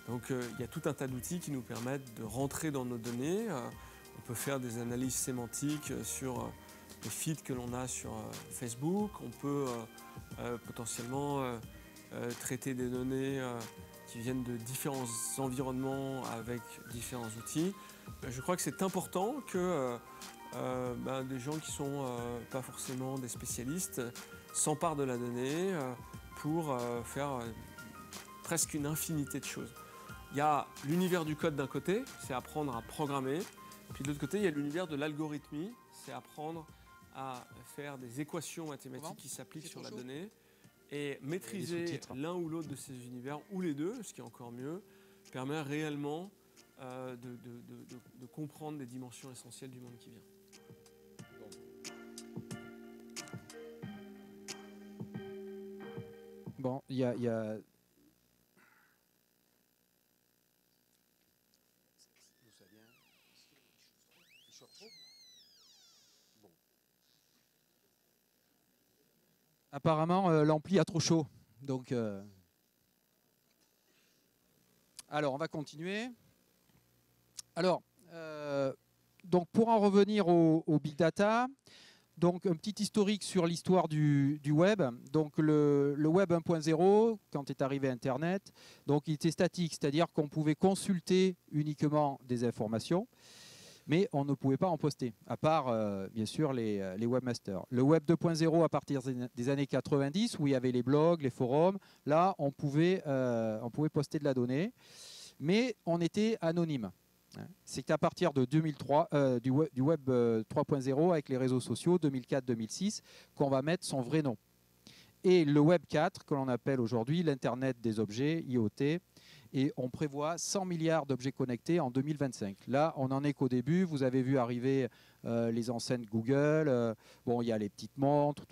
Donc il y a tout un tas d'outils qui nous permettent de rentrer dans nos données. On peut faire des analyses sémantiques sur les feeds que l'on a sur Facebook. On peut potentiellement traiter des données qui viennent de différents environnements avec différents outils. Je crois que c'est important que des gens qui ne sont pas forcément des spécialistes s'emparent de la donnée pour faire presque une infinité de choses. Il y a l'univers du code d'un côté, c'est apprendre à programmer. Puis de l'autre côté, il y a l'univers de l'algorithmie, c'est apprendre à faire des équations mathématiques qui s'appliquent sur la donnée. Et maîtriser l'un ou l'autre de ces univers, ou les deux, ce qui est encore mieux, permet réellement de comprendre des dimensions essentielles du monde qui vient. Bon, il y a... Apparemment, l'ampli a trop chaud. Donc, alors, on va continuer. Alors, donc pour en revenir au big data, donc un petit historique sur l'histoire du web. Donc le web 1.0, quand est arrivé Internet, donc il était statique, c'est-à-dire qu'on pouvait consulter uniquement des informations, mais on ne pouvait pas en poster, à part bien sûr les webmasters. Le web 2.0 à partir des années 90, où il y avait les blogs, les forums, là on pouvait poster de la donnée, mais on était anonyme. C'est à partir de 2003, du web 3.0 avec les réseaux sociaux, 2004-2006, qu'on va mettre son vrai nom. Et le web 4, que l'on appelle aujourd'hui l'Internet des objets, IoT, et on prévoit 100 milliards d'objets connectés en 2025. Là, on n'en est qu'au début. Vous avez vu arriver les enceintes Google. Bon, il y a les petites montres,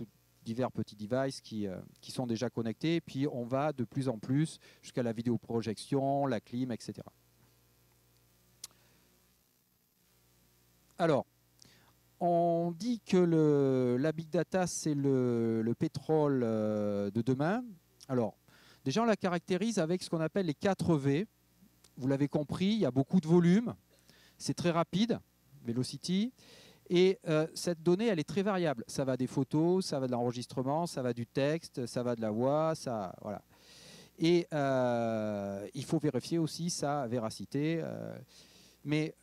divers petits devices qui sont déjà connectés. Et puis, on va de plus en plus jusqu'à la vidéoprojection, la clim, etc. Alors, on dit que la big data, c'est le pétrole de demain. Alors, déjà, on la caractérise avec ce qu'on appelle les 4 V. Vous l'avez compris, il y a beaucoup de volume. C'est très rapide, velocity. Et cette donnée, elle est très variable. Ça va des photos, ça va de l'enregistrement, ça va du texte, ça va de la voix, ça, voilà. Et il faut vérifier aussi sa véracité. Mais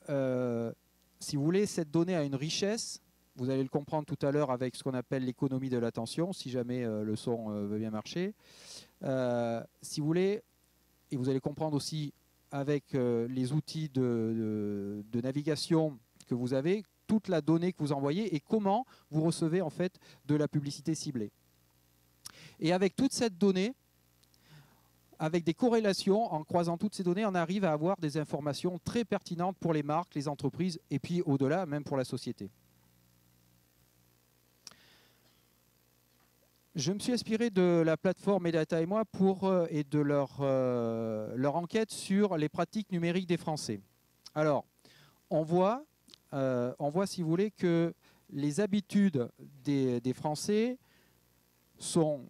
si vous voulez, cette donnée a une richesse. Vous allez le comprendre tout à l'heure avec ce qu'on appelle l'économie de l'attention, si jamais le son veut bien marcher. Si vous voulez, et vous allez comprendre aussi avec les outils de navigation que vous avez, toute la donnée que vous envoyez et comment vous recevez en fait de la publicité ciblée. Et avec toute cette donnée, avec des corrélations, en croisant toutes ces données, on arrive à avoir des informations très pertinentes pour les marques, les entreprises, et puis au-delà, même pour la société. Je me suis inspiré de la plateforme Medata et moi et de leur enquête sur les pratiques numériques des Français. Alors, on voit, si vous voulez, que les habitudes des Français sont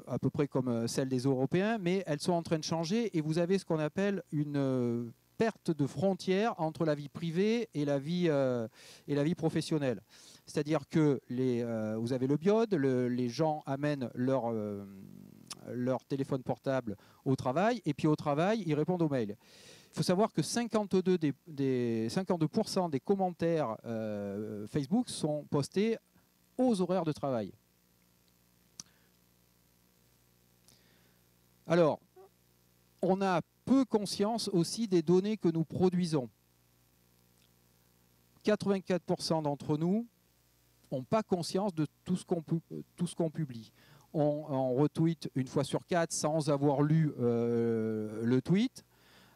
à peu près comme celles des Européens, mais elles sont en train de changer et vous avez ce qu'on appelle une perte de frontières entre la vie privée et la vie professionnelle. C'est-à-dire que vous avez le biode, les gens amènent leur téléphone portable au travail et puis au travail, ils répondent aux mails. Il faut savoir que 52% des commentaires Facebook sont postés aux horaires de travail. Alors, on a peu conscience aussi des données que nous produisons. 84% d'entre nous n'ont pas conscience de tout ce qu'on publie. On retweet une fois sur 4 sans avoir lu le tweet.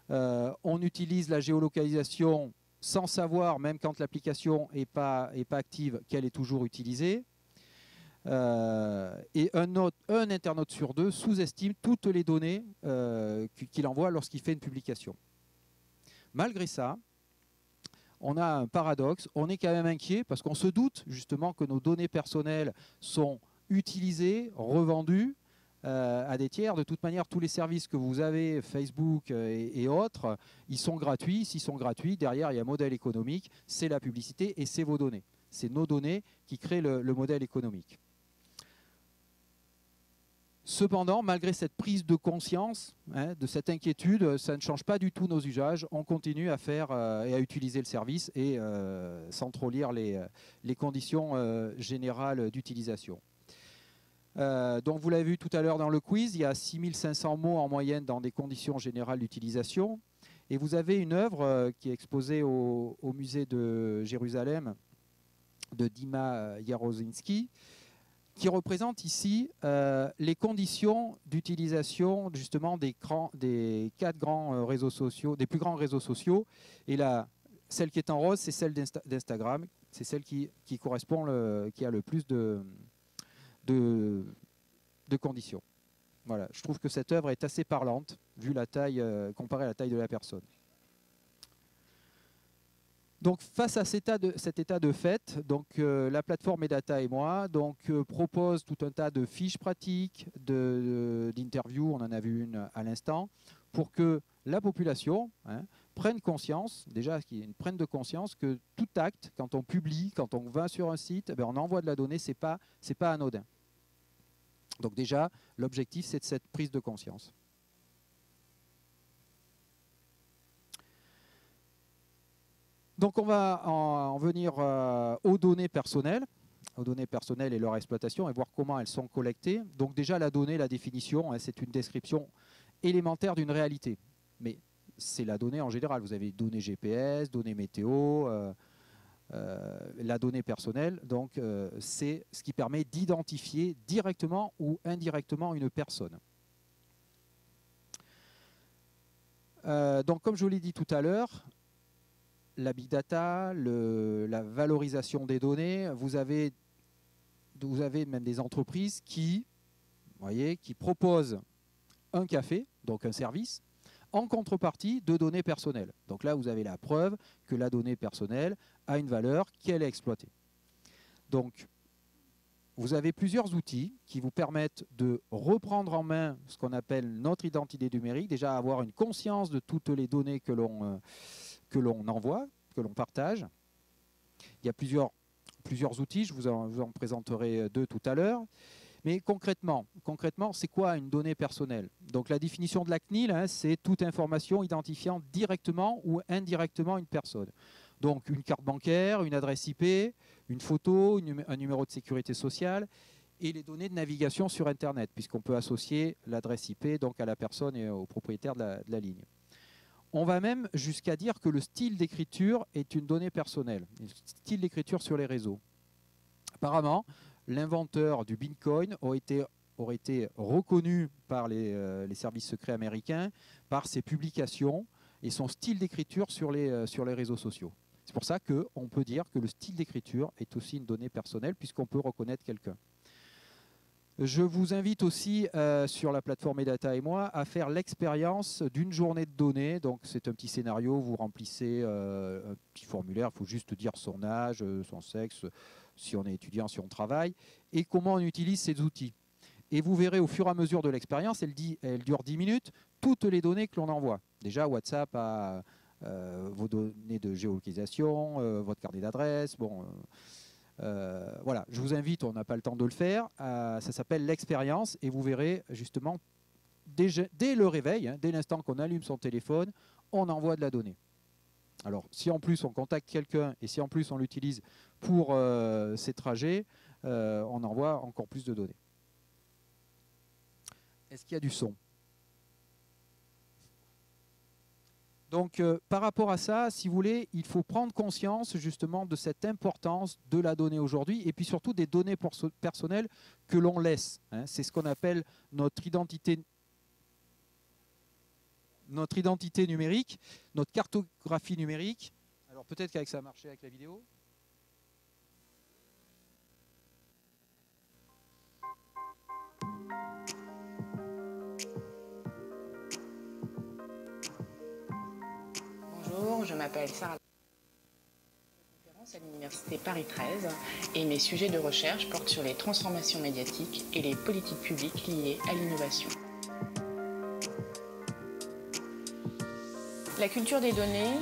On utilise la géolocalisation sans savoir, même quand l'application n'est pas active, qu'elle est toujours utilisée. Et un internaute sur 2 sous-estime toutes les données qu'il envoie lorsqu'il fait une publication. Malgré ça, on a un paradoxe, on est quand même inquiet parce qu'on se doute justement que nos données personnelles sont utilisées, revendues à des tiers. De toute manière, tous les services que vous avez, Facebook et autres, ils sont gratuits. S'ils sont gratuits, derrière, il y a un modèle économique, c'est la publicité et c'est vos données. C'est nos données qui créent le modèle économique. Cependant, malgré cette prise de conscience, de cette inquiétude, ça ne change pas du tout nos usages. On continue à faire et à utiliser le service et sans trop lire les conditions générales d'utilisation. Donc vous l'avez vu tout à l'heure dans le quiz, il y a 6500 mots en moyenne dans des conditions générales d'utilisation. Et vous avez une œuvre qui est exposée au musée de Jérusalem de Dima Jarozinski, qui représente ici les conditions d'utilisation justement des 4 grands réseaux sociaux, des plus grands réseaux sociaux. Et là, celle qui est en rose, c'est celle d'Instagram. C'est celle qui correspond, qui a le plus de conditions. Voilà, je trouve que cette œuvre est assez parlante, vu la taille, comparée à la taille de la personne. Donc face à cet état de fait, donc, la plateforme Medata et moi propose tout un tas de fiches pratiques, d'interviews, on en a vu une à l'instant, pour que la population prennent conscience, déjà qu'ils prennent de conscience que tout acte, quand on publie, quand on va sur un site, on envoie de la donnée, c'est pas anodin. Donc déjà, l'objectif, c'est cette prise de conscience. Donc on va en venir aux données personnelles et leur exploitation et voir comment elles sont collectées. Donc déjà la donnée, la définition, c'est une description élémentaire d'une réalité. Mais c'est la donnée en général. Vous avez données GPS, données météo, la donnée personnelle. Donc c'est ce qui permet d'identifier directement ou indirectement une personne. Donc comme je vous l'ai dit tout à l'heure, la big data, la valorisation des données, vous avez même des entreprises qui proposent un café, donc un service, en contrepartie de données personnelles. Donc là, vous avez la preuve que la donnée personnelle a une valeur, qu'elle est exploitée. Donc, vous avez plusieurs outils qui vous permettent de reprendre en main ce qu'on appelle notre identité numérique, déjà avoir une conscience de toutes les données que l'on envoie, que l'on partage. Il y a plusieurs outils, je vous en présenterai 2 tout à l'heure. Mais concrètement, c'est quoi une donnée personnelle? Donc la définition de la CNIL, c'est toute information identifiant directement ou indirectement une personne. Donc une carte bancaire, une adresse IP, une photo, un numéro de sécurité sociale et les données de navigation sur Internet, puisqu'on peut associer l'adresse IP donc à la personne et au propriétaire de la ligne. On va même jusqu'à dire que le style d'écriture est une donnée personnelle, le style d'écriture sur les réseaux. Apparemment, l'inventeur du Bitcoin aurait été reconnu par les services secrets américains par ses publications et son style d'écriture sur les réseaux sociaux. C'est pour ça qu'on peut dire que le style d'écriture est aussi une donnée personnelle puisqu'on peut reconnaître quelqu'un. Je vous invite aussi sur la plateforme Medata et moi à faire l'expérience d'une journée de données. Donc c'est un petit scénario, vous remplissez un petit formulaire, il faut juste dire son âge, son sexe, si on est étudiant, si on travaille, et comment on utilise ces outils. Et vous verrez au fur et à mesure de l'expérience, elle dure 10 minutes, toutes les données que l'on envoie. Déjà WhatsApp a vos données de géolocalisation, votre carnet d'adresse, voilà, je vous invite, on n'a pas le temps de le faire, ça s'appelle l'expérience et vous verrez justement, dès le réveil, dès l'instant qu'on allume son téléphone, on envoie de la donnée. Alors, si en plus on contacte quelqu'un et si en plus on l'utilise pour ses trajets, on envoie encore plus de données. Est-ce qu'il y a du son ? Donc, par rapport à ça, si vous voulez, il faut prendre conscience justement de cette importance de la donnée aujourd'hui et puis surtout des données personnelles que l'on laisse. C'est ce qu'on appelle notre identité numérique, notre cartographie numérique. Alors peut-être qu'avec ça a marché avec la vidéo. Bonjour, je m'appelle Sarah. À l'Université Paris 13 et mes sujets de recherche portent sur les transformations médiatiques et les politiques publiques liées à l'innovation. La culture des données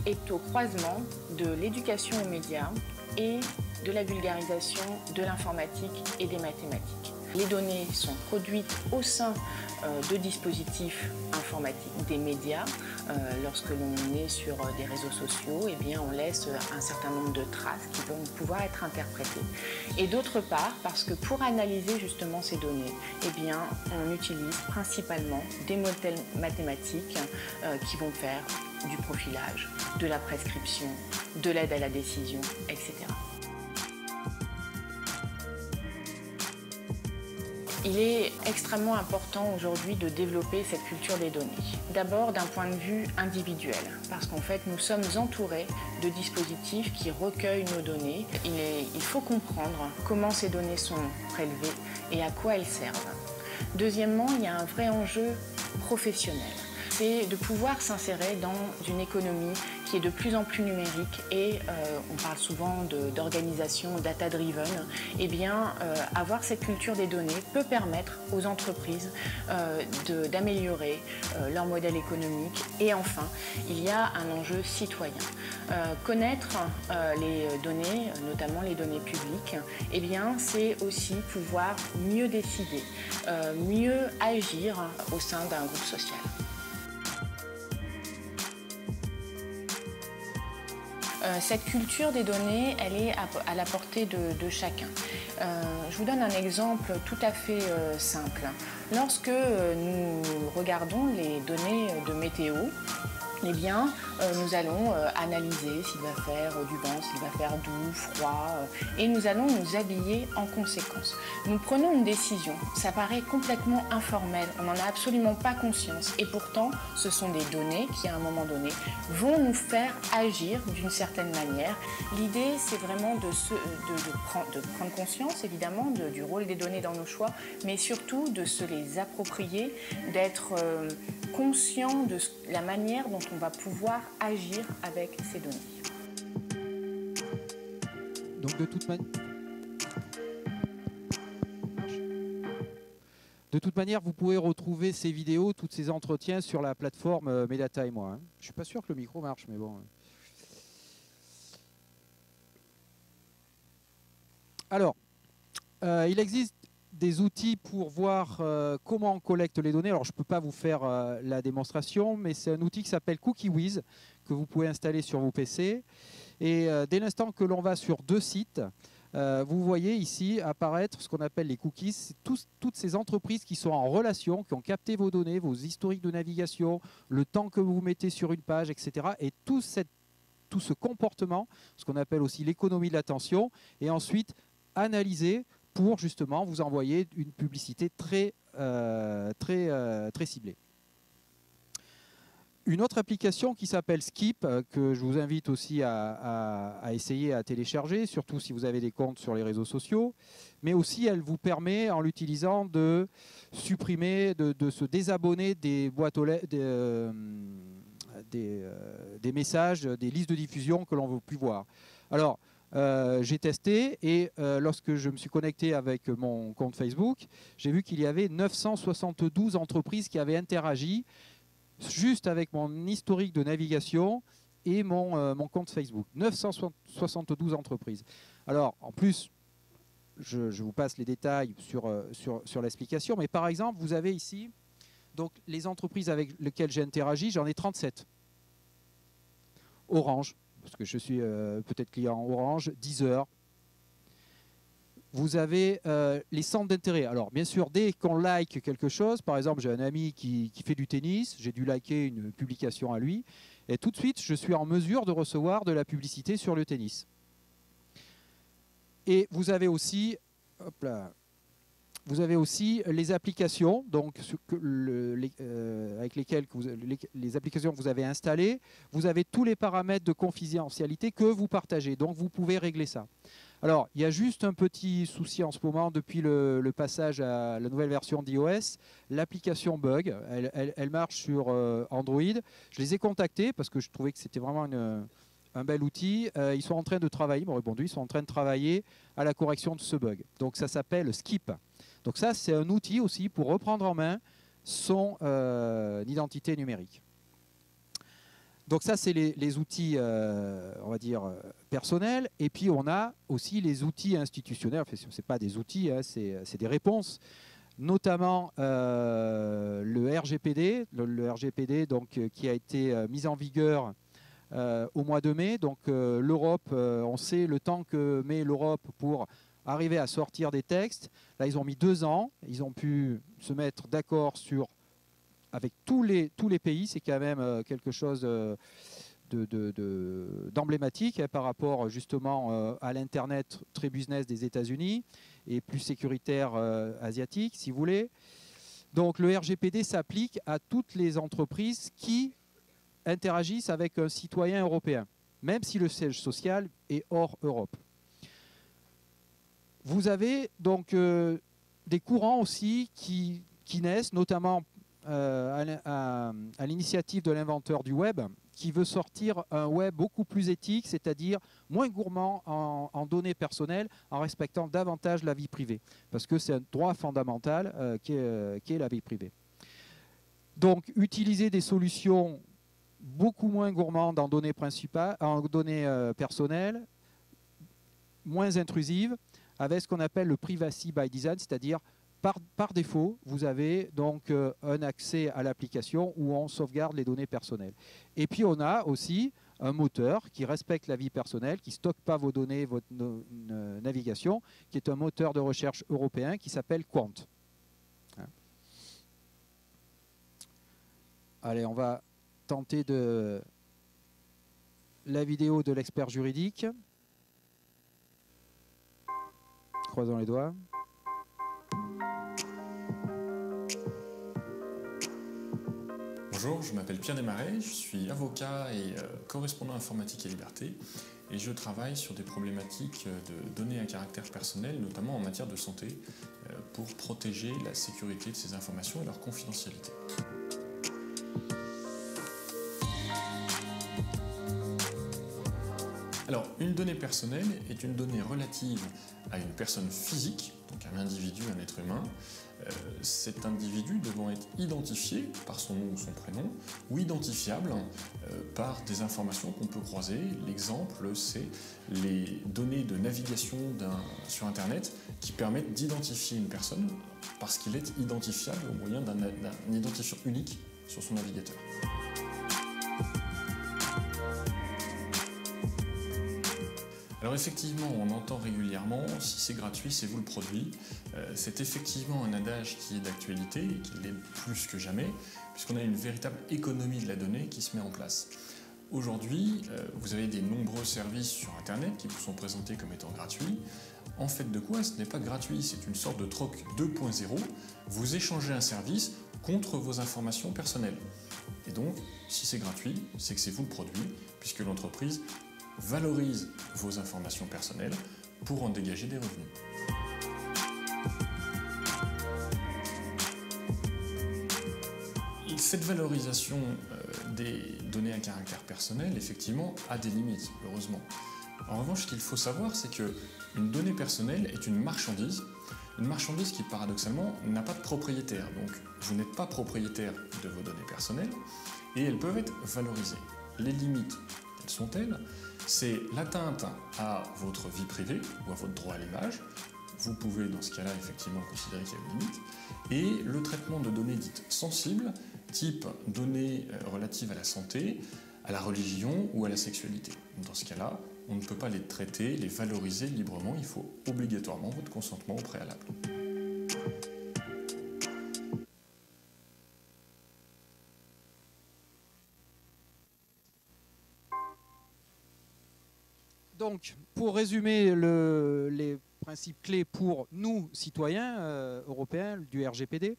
est au croisement de l'éducation aux médias et de la vulgarisation de l'informatique et des mathématiques. Les données sont produites au sein de dispositifs informatiques, des médias. Lorsque l'on est sur des réseaux sociaux, eh bien, on laisse un certain nombre de traces qui vont pouvoir être interprétées. Et d'autre part, parce que pour analyser justement ces données, eh bien, on utilise principalement des modèles mathématiques qui vont faire du profilage, de la prescription, de l'aide à la décision, etc. Il est extrêmement important aujourd'hui de développer cette culture des données. D'abord d'un point de vue individuel, parce qu'en fait nous sommes entourés de dispositifs qui recueillent nos données. Il faut comprendre comment ces données sont prélevées et à quoi elles servent. Deuxièmement, il y a un vrai enjeu professionnel. c'est de pouvoir s'insérer dans une économie qui est de plus en plus numérique et on parle souvent d'organisation data-driven. Eh bien, avoir cette culture des données peut permettre aux entreprises d'améliorer leur modèle économique. Et enfin, il y a un enjeu citoyen. Connaître les données, notamment les données publiques, eh bien, c'est aussi pouvoir mieux décider, mieux agir au sein d'un groupe social. Cette culture des données, elle est à la portée de chacun. Je vous donne un exemple tout à fait simple. Lorsque nous regardons les données de météo, eh bien, nous allons analyser s'il va faire du vent, s'il va faire doux, froid, et nous allons nous habiller en conséquence. Nous prenons une décision, ça paraît complètement informel, on n'en a absolument pas conscience, et pourtant, ce sont des données qui, à un moment donné, vont nous faire agir d'une certaine manière. L'idée, c'est vraiment de prendre conscience, évidemment, du rôle des données dans nos choix, mais surtout de se les approprier, d'être conscient de la manière dont on va pouvoir agir avec ces données. Donc de toute manière, vous pouvez retrouver ces vidéos, tous ces entretiens sur la plateforme Medata et moi. Je ne suis pas sûr que le micro marche, mais bon. Alors, il existe des outils pour voir comment on collecte les données. Alors, je ne peux pas vous faire la démonstration, mais c'est un outil qui s'appelle CookieWiz, que vous pouvez installer sur vos PC. Et dès l'instant que l'on va sur deux sites, vous voyez ici apparaître ce qu'on appelle les cookies. C'est toutes ces entreprises qui sont en relation, qui ont capté vos données, vos historiques de navigation, le temps que vous mettez sur une page, etc. Et tout ce comportement, ce qu'on appelle aussi l'économie de l'attention, est ensuite analysé pour justement vous envoyer une publicité très ciblée. Une autre application qui s'appelle Skip, que je vous invite aussi à essayer à télécharger, surtout si vous avez des comptes sur les réseaux sociaux, mais aussi elle vous permet, en l'utilisant, de supprimer, de se désabonner des boîtes aux lettres, des messages, des listes de diffusion que l'on ne veut plus voir. Alors, j'ai testé et lorsque je me suis connecté avec mon compte Facebook, j'ai vu qu'il y avait 972 entreprises qui avaient interagi juste avec mon historique de navigation et mon compte Facebook. 972 entreprises. Alors, en plus, je vous passe les détails sur l'explication, mais par exemple, vous avez ici donc, les entreprises avec lesquelles j'ai interagi, j'en ai 37. Orange, parce que je suis peut-être client Orange, Deezer. Vous avez les centres d'intérêt. Alors, bien sûr, dès qu'on like quelque chose, par exemple, j'ai un ami qui fait du tennis, j'ai dû liker une publication à lui, et tout de suite, je suis en mesure de recevoir de la publicité sur le tennis. Et vous avez aussi, hop là, vous avez aussi les applications, donc avec lesquelles les applications que vous avez installées, vous avez tous les paramètres de confidentialité que vous partagez, donc vous pouvez régler ça. Alors, il y a juste un petit souci en ce moment, depuis le passage à la nouvelle version d'iOS, l'application bug, elle marche sur Android. Je les ai contactés parce que je trouvais que c'était vraiment un bel outil. Ils sont en train de travailler, ils m'ont répondu, ils sont en train de travailler à la correction de ce bug. Donc ça s'appelle Skip. Donc ça, c'est un outil aussi pour reprendre en main son identité numérique. Donc ça, c'est les outils, on va dire, personnels. Et puis, on a aussi les outils institutionnels. Enfin, ce n'est pas des outils, hein, c'est des réponses. Notamment le RGPD, le RGPD donc, qui a été mis en vigueur au mois de mai. Donc l'Europe, on sait le temps que met l'Europe pour arriver à sortir des textes. Là, ils ont mis 2 ans. Ils ont pu se mettre d'accord avec tous les pays. C'est quand même quelque chose d'emblématique par rapport justement à l'Internet très business des États-Unis et plus sécuritaire asiatique, si vous voulez. Donc le RGPD s'applique à toutes les entreprises qui interagissent avec un citoyen européen, même si le siège social est hors Europe. Vous avez donc des courants aussi qui naissent, notamment à l'initiative de l'inventeur du web qui veut sortir un web beaucoup plus éthique, c'est-à-dire moins gourmand en données personnelles, en respectant davantage la vie privée. Parce que c'est un droit fondamental qui est la vie privée. Donc, utiliser des solutions beaucoup moins gourmandes en données personnelles, moins intrusives, avec ce qu'on appelle le privacy by design, c'est-à-dire par défaut, vous avez donc un accès à l'application où on sauvegarde les données personnelles. Et puis on a aussi un moteur qui respecte la vie personnelle, qui ne stocke pas vos données, votre navigation, qui est un moteur de recherche européen qui s'appelle Quant. Allez, on va tenter de la vidéo de l'expert juridique. Croisons les doigts. Bonjour, je m'appelle Pierre Desmarais, je suis avocat et correspondant informatique et liberté et je travaille sur des problématiques de données à caractère personnel, notamment en matière de santé, pour protéger la sécurité de ces informations et leur confidentialité. Alors, une donnée personnelle est une donnée relative à une personne physique, donc un individu, un être humain. Cet individu devant être identifié par son nom ou son prénom, ou identifiable par des informations qu'on peut croiser. L'exemple, c'est les données de navigation sur Internet qui permettent d'identifier une personne parce qu'il est identifiable au moyen d'un identifiant unique sur son navigateur. Alors effectivement, on entend régulièrement, si c'est gratuit, c'est vous le produit. C'est effectivement un adage qui est d'actualité et qui l'est plus que jamais, puisqu'on a une véritable économie de la donnée qui se met en place. Aujourd'hui, vous avez des nombreux services sur Internet qui vous sont présentés comme étant gratuits. En fait de quoi, ce n'est pas gratuit, c'est une sorte de troc 2.0. Vous échangez un service contre vos informations personnelles. Et donc, si c'est gratuit, c'est que c'est vous le produit, puisque l'entreprise valorise vos informations personnelles pour en dégager des revenus. Cette valorisation des données à caractère personnel, effectivement, a des limites, heureusement. En revanche, ce qu'il faut savoir, c'est qu'une donnée personnelle est une marchandise qui, paradoxalement, n'a pas de propriétaire. Donc, vous n'êtes pas propriétaire de vos données personnelles et elles peuvent être valorisées. Les limites, quelles sont-elles ? C'est l'atteinte à votre vie privée ou à votre droit à l'image. Vous pouvez, dans ce cas-là, effectivement considérer qu'il y a une limite. Et le traitement de données dites sensibles, type données relatives à la santé, à la religion ou à la sexualité. Dans ce cas-là, on ne peut pas les traiter, les valoriser librement. Il faut obligatoirement votre consentement au préalable. Donc, pour résumer les principes clés pour nous, citoyens européens, du RGPD,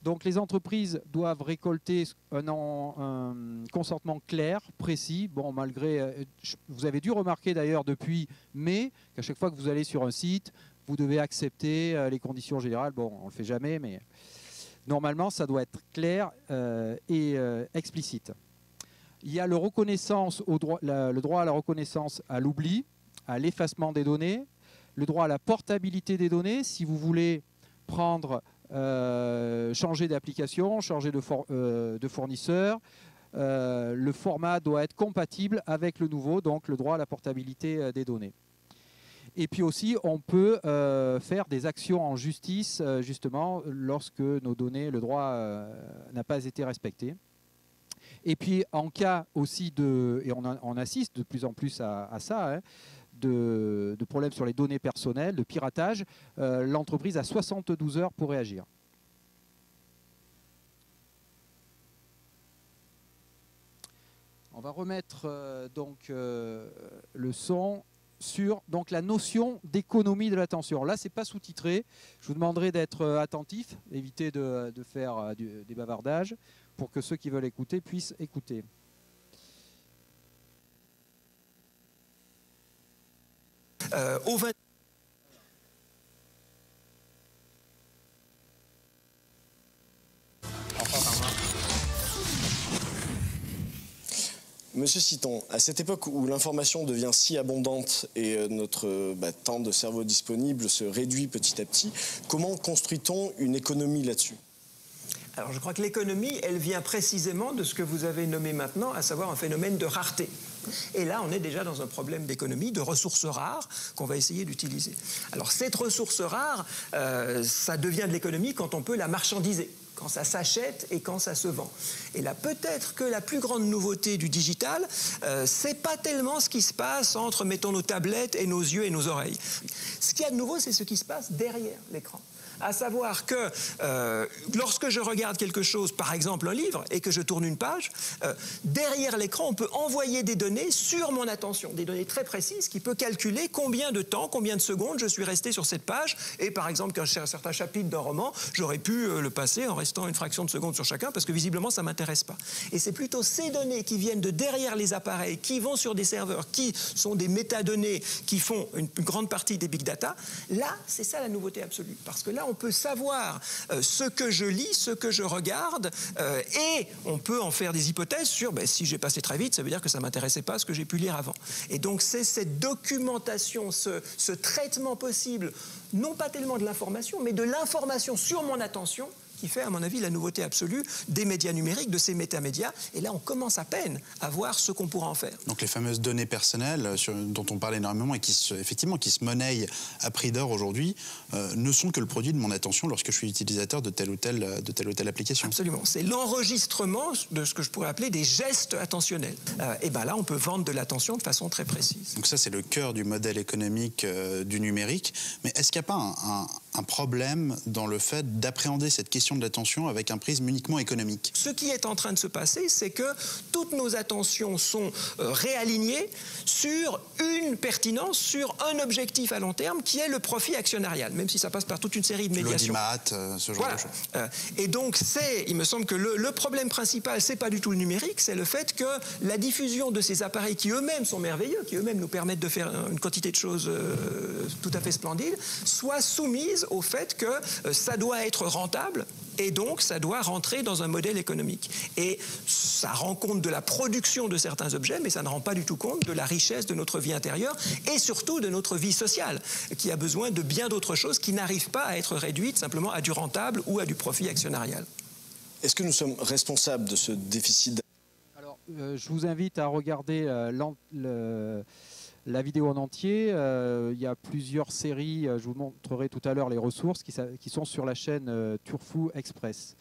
donc les entreprises doivent récolter un consentement clair, précis. Bon, malgré, vous avez dû remarquer d'ailleurs depuis mai qu'à chaque fois que vous allez sur un site, vous devez accepter les conditions générales. Bon, on ne le fait jamais, mais normalement, ça doit être clair et explicite. Il y a le droit à la reconnaissance à l'oubli, à l'effacement des données, le droit à la portabilité des données. Si vous voulez changer d'application, changer de fournisseur, le format doit être compatible avec le nouveau, donc le droit à la portabilité des données. Et puis aussi, on peut faire des actions en justice, justement, lorsque nos données, le droit n'a pas été respecté. Et puis, en cas aussi et on assiste de plus en plus à ça, hein, de problèmes sur les données personnelles, de piratage, l'entreprise a 72 heures pour réagir. On va remettre le son sur la notion d'économie de l'attention. Là, ce n'est pas sous-titré. Je vous demanderai d'être attentif, éviter de faire des bavardages, pour que ceux qui veulent écouter puissent écouter. Monsieur Citon, à cette époque où l'information devient si abondante et notre temps de cerveau disponible se réduit petit à petit, comment construit-on une économie là-dessus? Alors je crois que l'économie, elle vient précisément de ce que vous avez nommé maintenant, à savoir un phénomène de rareté. Et là, on est déjà dans un problème d'économie, de ressources rares qu'on va essayer d'utiliser. Alors cette ressource rare, ça devient de l'économie quand on peut la marchandiser, quand ça s'achète et quand ça se vend. Et là, peut-être que la plus grande nouveauté du digital, c'est pas tellement ce qui se passe entre, mettons, nos tablettes et nos yeux et nos oreilles. Ce qu'il y a de nouveau, c'est ce qui se passe derrière l'écran. À savoir que lorsque je regarde quelque chose, par exemple un livre, et que je tourne une page, derrière l'écran, on peut envoyer des données sur mon attention, des données très précises qui peuvent calculer combien de temps, combien de secondes je suis resté sur cette page. Et par exemple, qu'un certain chapitre d'un roman, j'aurais pu le passer en restant une fraction de seconde sur chacun, parce que visiblement, ça ne m'intéresse pas. Et c'est plutôt ces données qui viennent de derrière les appareils, qui vont sur des serveurs, qui sont des métadonnées, qui font une grande partie des big data. Là, c'est ça la nouveauté absolue. Parce que là, on peut savoir ce que je lis, ce que je regarde, et on peut en faire des hypothèses sur si j'ai passé très vite, ça veut dire que ça ne m'intéressait pas ce que j'ai pu lire avant. Et donc c'est cette documentation, ce traitement possible, non pas tellement de l'information, mais de l'information sur mon attention, qui fait, à mon avis, la nouveauté absolue des médias numériques, de ces métamédias. Et là, on commence à peine à voir ce qu'on pourra en faire. Donc les fameuses données personnelles dont on parle énormément et qui se monnaient à prix d'or aujourd'hui ne sont que le produit de mon attention lorsque je suis utilisateur de telle ou telle application. Absolument. C'est l'enregistrement de ce que je pourrais appeler des gestes attentionnels. Et bien là, on peut vendre de l'attention de façon très précise. Donc ça, c'est le cœur du modèle économique du numérique. Mais est-ce qu'il n'y a pas un problème dans le fait d'appréhender cette question de l'attention avec un prisme uniquement économique? Ce qui est en train de se passer, c'est que toutes nos attentions sont réalignées sur une pertinence, sur un objectif à long terme qui est le profit actionnarial, même si ça passe par toute une série de médiations. L'audimat, ce genre de choses. Et donc, il me semble que le problème principal, c'est pas du tout le numérique, c'est le fait que la diffusion de ces appareils qui eux-mêmes sont merveilleux, qui eux-mêmes nous permettent de faire une quantité de choses tout à fait splendides, soit soumise au fait que ça doit être rentable. Et donc, ça doit rentrer dans un modèle économique. Et ça rend compte de la production de certains objets, mais ça ne rend pas du tout compte de la richesse de notre vie intérieure et surtout de notre vie sociale, qui a besoin de bien d'autres choses qui n'arrivent pas à être réduites simplement à du rentable ou à du profit actionnarial. Est-ce que nous sommes responsables de ce déficit? Alors, je vous invite à regarder la vidéo en entier. Il y a plusieurs séries, je vous montrerai tout à l'heure les ressources qui sont sur la chaîne Turfu Express,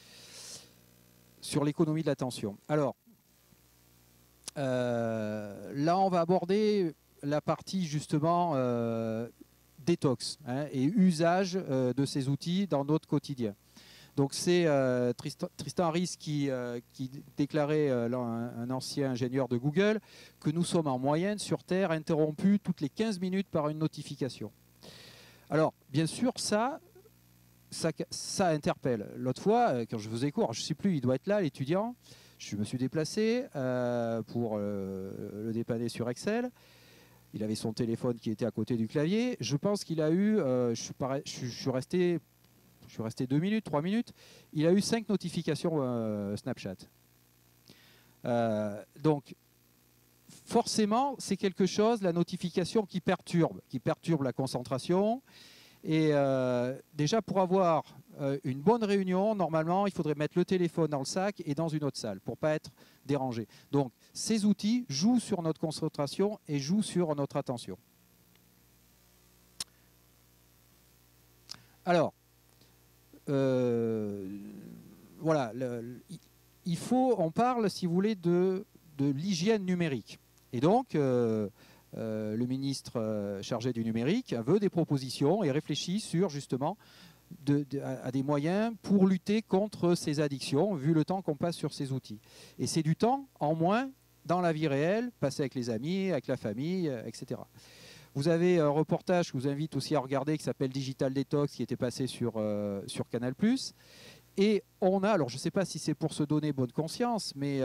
sur l'économie de l'attention. Alors, là on va aborder la partie justement détox et usage de ces outils dans notre quotidien. Donc c'est Tristan Harris qui déclarait, un ancien ingénieur de Google, que nous sommes en moyenne sur Terre interrompus toutes les 15 minutes par une notification. Alors, bien sûr, ça interpelle. L'autre fois, quand je faisais cours, je ne sais plus, il doit être là, l'étudiant, je me suis déplacé pour le dépanner sur Excel. Il avait son téléphone qui était à côté du clavier. Je pense qu'il a eu, je suis resté 2 minutes, 3 minutes. Il a eu 5 notifications Snapchat. Donc, forcément, c'est quelque chose, la notification qui perturbe la concentration. Et déjà, pour avoir une bonne réunion, normalement, il faudrait mettre le téléphone dans le sac et dans une autre salle pour ne pas être dérangé. Donc, ces outils jouent sur notre concentration et jouent sur notre attention. Alors, voilà, on parle, si vous voulez, de l'hygiène numérique. Et donc, le ministre chargé du numérique veut des propositions et réfléchit sur, justement, à des moyens pour lutter contre ces addictions, vu le temps qu'on passe sur ces outils. Et c'est du temps en moins dans la vie réelle, passé avec les amis, avec la famille, etc. Vous avez un reportage que je vous invite aussi à regarder qui s'appelle Digital Detox, qui était passé sur Canal+. Et on a, alors je ne sais pas si c'est pour se donner bonne conscience, mais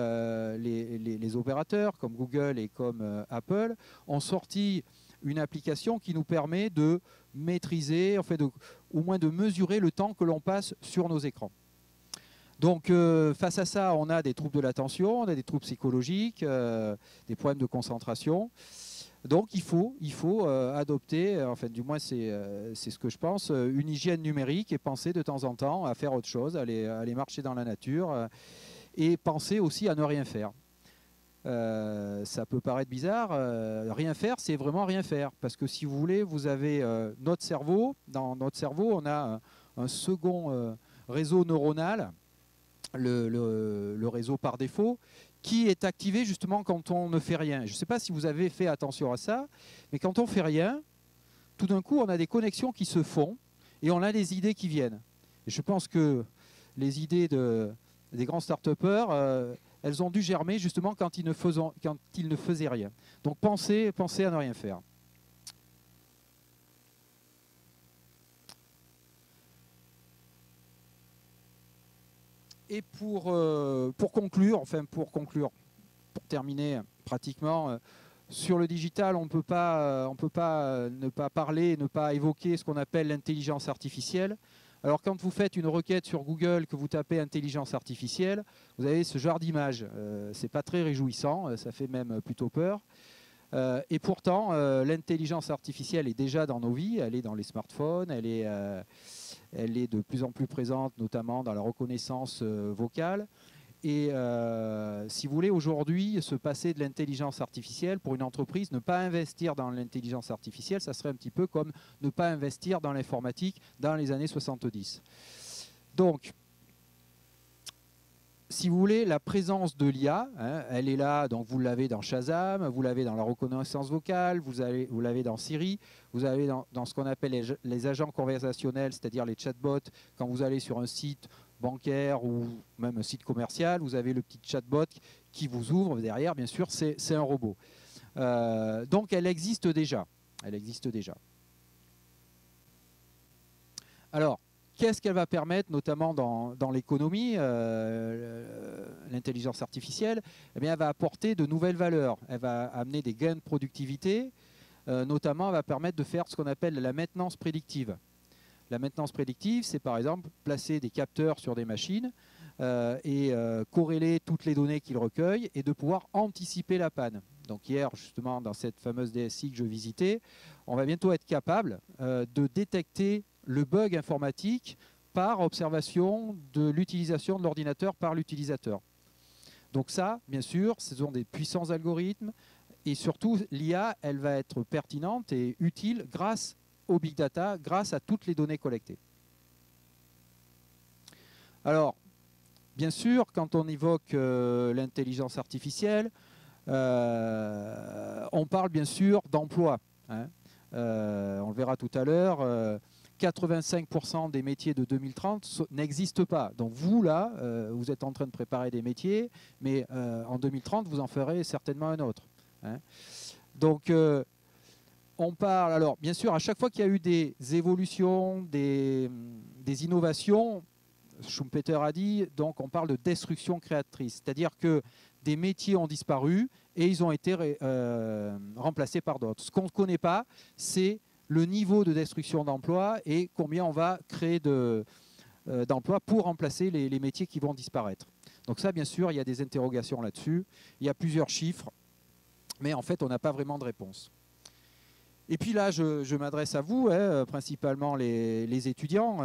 les opérateurs comme Google et comme Apple ont sorti une application qui nous permet de maîtriser, en fait, au moins de mesurer le temps que l'on passe sur nos écrans. Donc face à ça, on a des troubles de l'attention, on a des troubles psychologiques, des problèmes de concentration. Donc il faut adopter, enfin du moins c'est ce que je pense, une hygiène numérique et penser de temps en temps à faire autre chose, aller marcher dans la nature et penser aussi à ne rien faire. Ça peut paraître bizarre, rien faire, c'est vraiment rien faire. Parce que si vous voulez, vous avez notre cerveau, dans notre cerveau, on a un second réseau neuronal, le réseau par défaut, qui est activé justement quand on ne fait rien. Je ne sais pas si vous avez fait attention à ça, mais quand on ne fait rien, tout d'un coup, on a des connexions qui se font et on a des idées qui viennent. Et je pense que les idées des grands start-upers, elles ont dû germer justement quand ils ne faisaient rien. Donc pensez à ne rien faire. Et pour conclure, pour terminer pratiquement, sur le digital, on ne peut pas ne pas parler, ne pas évoquer ce qu'on appelle l'intelligence artificielle. Alors quand vous faites une requête sur Google, que vous tapez intelligence artificielle, vous avez ce genre d'image. C'est pas très réjouissant, ça fait même plutôt peur. Et pourtant, l'intelligence artificielle est déjà dans nos vies, elle est dans les smartphones, elle est de plus en plus présente, notamment dans la reconnaissance vocale. Et si vous voulez, aujourd'hui, se passer de l'intelligence artificielle, pour une entreprise, ne pas investir dans l'intelligence artificielle, ça serait un petit peu comme ne pas investir dans l'informatique dans les années 70. Donc, si vous voulez, la présence de l'IA, elle est là, donc vous l'avez dans Shazam, vous l'avez dans la reconnaissance vocale, vous l'avez dans Siri, vous l'avez dans ce qu'on appelle les agents conversationnels, c'est-à-dire les chatbots. Quand vous allez sur un site bancaire ou même un site commercial, vous avez le petit chatbot qui vous ouvre derrière, bien sûr, c'est un robot. Donc elle existe déjà. Elle existe déjà. Alors, qu'est-ce qu'elle va permettre, notamment dans l'économie, l'intelligence artificielle? Eh bien, elle va apporter de nouvelles valeurs. Elle va amener des gains de productivité. Notamment, elle va permettre de faire ce qu'on appelle la maintenance prédictive. La maintenance prédictive, c'est par exemple placer des capteurs sur des machines et corréler toutes les données qu'ils recueillent et de pouvoir anticiper la panne. Donc hier, justement, dans cette fameuse DSI que je visitais, on va bientôt être capable de détecter le bug informatique par observation de l'utilisation de l'ordinateur par l'utilisateur. Donc ça, bien sûr, ce sont des puissants algorithmes et surtout l'IA, elle va être pertinente et utile grâce au big data, grâce à toutes les données collectées. Alors, bien sûr, quand on évoque l'intelligence artificielle, on parle bien sûr d'emploi. On le verra tout à l'heure. 85% des métiers de 2030 n'existent pas. Donc vous, là, vous êtes en train de préparer des métiers, mais en 2030, vous en ferez certainement un autre. Donc, on parle... Alors, bien sûr, à chaque fois qu'il y a eu des évolutions, des innovations, Schumpeter a dit, donc on parle de destruction créatrice. C'est-à-dire que des métiers ont disparu et ils ont été remplacés par d'autres. Ce qu'on ne connaît pas, c'est le niveau de destruction d'emplois et combien on va créer d'emplois pour remplacer les métiers qui vont disparaître. Donc ça, bien sûr, il y a des interrogations là-dessus. Il y a plusieurs chiffres, mais en fait, on n'a pas vraiment de réponse. Et puis là, je m'adresse à vous, principalement les étudiants.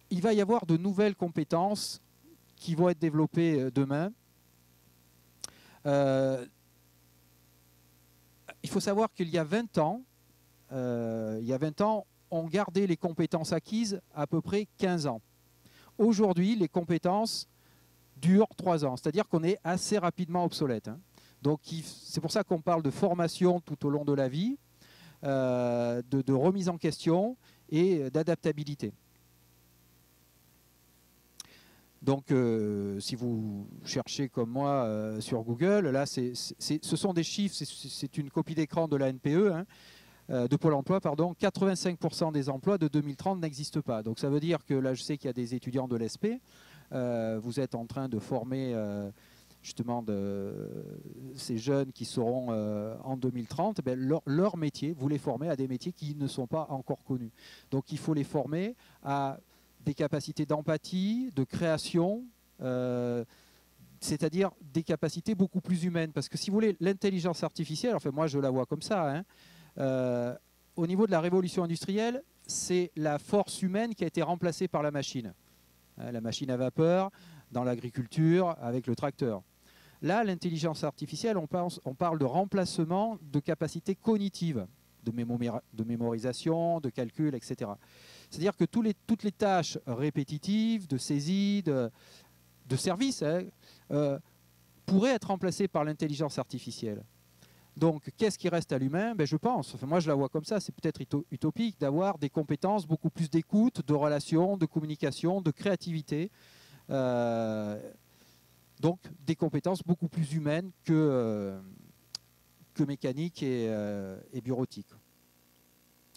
Il va y avoir de nouvelles compétences qui vont être développées demain. Il faut savoir qu'il y a 20 ans, on gardait les compétences acquises à peu près 15 ans. Aujourd'hui, les compétences durent 3 ans, c'est-à-dire qu'on est assez rapidement obsolète. Donc c'est pour ça qu'on parle de formation tout au long de la vie, de remise en question et d'adaptabilité. Donc si vous cherchez comme moi sur Google, là ce sont des chiffres, c'est une copie d'écran de la NPE, de Pôle emploi, pardon. 85% des emplois de 2030 n'existent pas. Donc ça veut dire que là je sais qu'il y a des étudiants de l'ESP, vous êtes en train de former justement ces jeunes qui seront en 2030, leur métier, vous les formez à des métiers qui ne sont pas encore connus. Donc il faut les former à des capacités d'empathie, de création, c'est-à-dire des capacités beaucoup plus humaines. Parce que si vous voulez, l'intelligence artificielle, enfin moi je la vois comme ça, hein, au niveau de la révolution industrielle, c'est la force humaine qui a été remplacée par la machine. La machine à vapeur, dans l'agriculture, avec le tracteur. Là, l'intelligence artificielle, on parle de remplacement de capacités cognitives, de mémorisation, de calcul, etc. C'est-à-dire que toutes les tâches répétitives, de saisie, de service, hein, pourraient être remplacées par l'intelligence artificielle. Donc, qu'est-ce qui reste à l'humain? Ben, je pense, enfin, moi je la vois comme ça, c'est peut-être utopique d'avoir des compétences beaucoup plus d'écoute, de relation, de communication, de créativité. Donc, des compétences beaucoup plus humaines que mécaniques et bureautiques.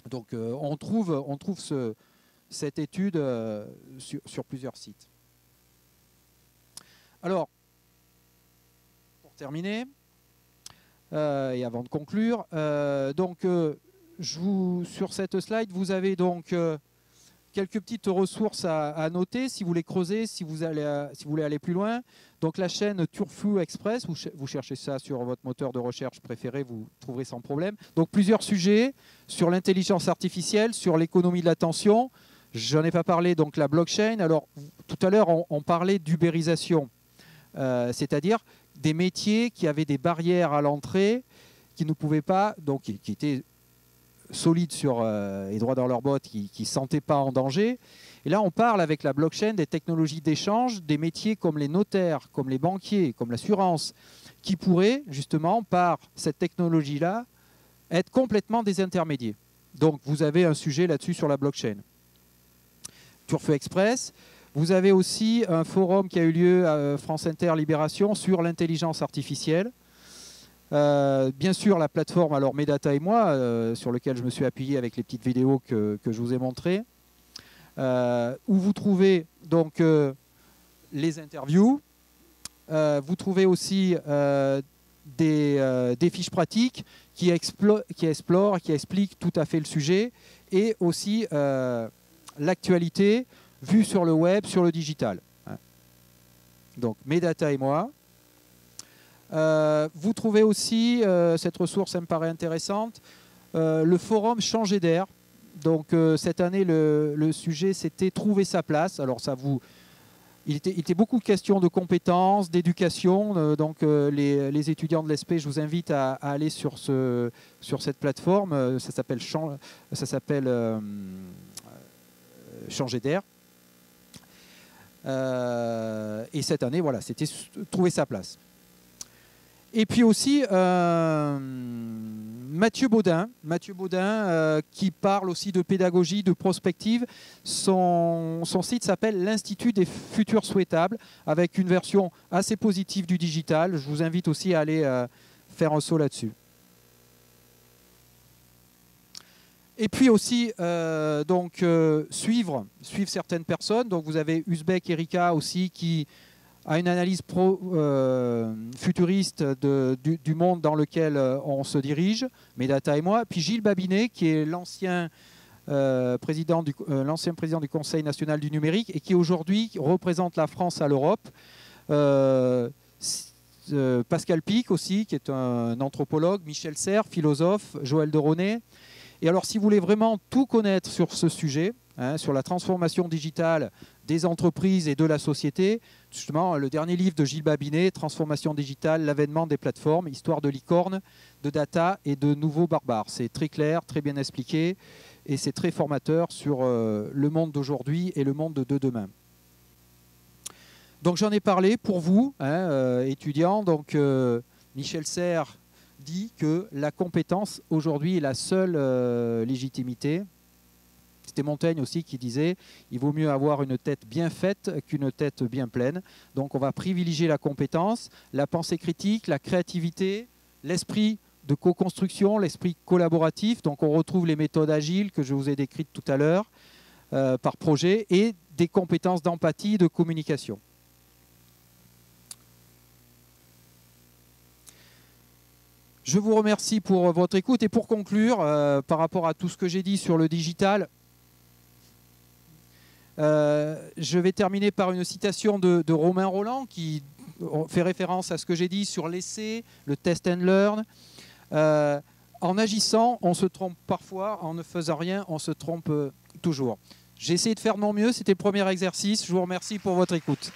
Donc, on trouve cette étude sur plusieurs sites. Alors, pour terminer, et avant de conclure, sur cette slide, vous avez donc quelques petites ressources à noter si vous les creusez, si vous voulez aller plus loin. Donc la chaîne Turfu Express, vous cherchez ça sur votre moteur de recherche préféré, vous trouverez sans problème. Donc plusieurs sujets sur l'intelligence artificielle, sur l'économie de l'attention. J'en ai pas parlé, donc la blockchain. Alors tout à l'heure, on parlait d'ubérisation, c'est-à-dire des métiers qui avaient des barrières à l'entrée, qui ne pouvaient pas, donc qui étaient solides et droits dans leurs bottes, qui ne se sentaient pas en danger. Et là, on parle avec la blockchain des technologies d'échange, des métiers comme les notaires, comme les banquiers, comme l'assurance, qui pourraient, justement, par cette technologie-là, être complètement désintermédiés. Donc, vous avez un sujet là-dessus sur la blockchain. Turfu Express. Vous avez aussi un forum qui a eu lieu à France Inter Libération sur l'intelligence artificielle. Bien sûr, la plateforme, alors Medata et moi, sur lequel je me suis appuyé avec les petites vidéos que je vous ai montrées, où vous trouvez donc les interviews, vous trouvez aussi des fiches pratiques qui explorent, qui expliquent tout à fait le sujet, et aussi l'actualité vue sur le web, sur le digital. Donc Medata et moi. Vous trouvez aussi, cette ressource, ça me paraît intéressante, le forum Changer d'air. Donc cette année, le sujet, c'était trouver sa place. Alors il était beaucoup de questions de compétences, d'éducation. Donc les étudiants de l'ESP, je vous invite à aller sur cette plateforme. Ça s'appelle Changer d'air. Et cette année, voilà, c'était trouver sa place. Et puis aussi Mathieu Baudin qui parle aussi de pédagogie, de prospective. Son site s'appelle l'Institut des futurs souhaitables, avec une version assez positive du digital. Je vous invite aussi à aller faire un saut là-dessus. Et puis aussi suivre certaines personnes. Donc vous avez Uzbek Erika aussi qui a une analyse futuriste du monde dans lequel on se dirige, Medata et moi. Puis Gilles Babinet, qui est l'ancien président du Conseil national du numérique et qui aujourd'hui représente la France à l'Europe. Pascal Pic aussi, qui est un anthropologue, Michel Serres, philosophe, Joël Deronet. Et alors, si vous voulez vraiment tout connaître sur ce sujet, sur la transformation digitale des entreprises et de la société, justement, le dernier livre de Gilles Babinet, Transformation digitale, l'avènement des plateformes, histoire de licorne, de data et de nouveaux barbares. C'est très clair, très bien expliqué, et c'est très formateur sur le monde d'aujourd'hui et le monde de demain. Donc j'en ai parlé pour vous, étudiants. Donc Michel Serres dit que la compétence aujourd'hui est la seule légitimité. C'était Montaigne aussi qui disait « il vaut mieux avoir une tête bien faite qu'une tête bien pleine ». Donc on va privilégier la compétence, la pensée critique, la créativité, l'esprit de co-construction, l'esprit collaboratif. Donc on retrouve les méthodes agiles que je vous ai décrites tout à l'heure par projet, et des compétences d'empathie, de communication. Je vous remercie pour votre écoute, et pour conclure, par rapport à tout ce que j'ai dit sur le digital, Je vais terminer par une citation de Romain Rolland qui fait référence à ce que j'ai dit sur l'essai, le test and learn. En agissant, on se trompe parfois. En ne faisant rien, on se trompe toujours. J'ai essayé de faire de mon mieux. C'était le premier exercice. Je vous remercie pour votre écoute.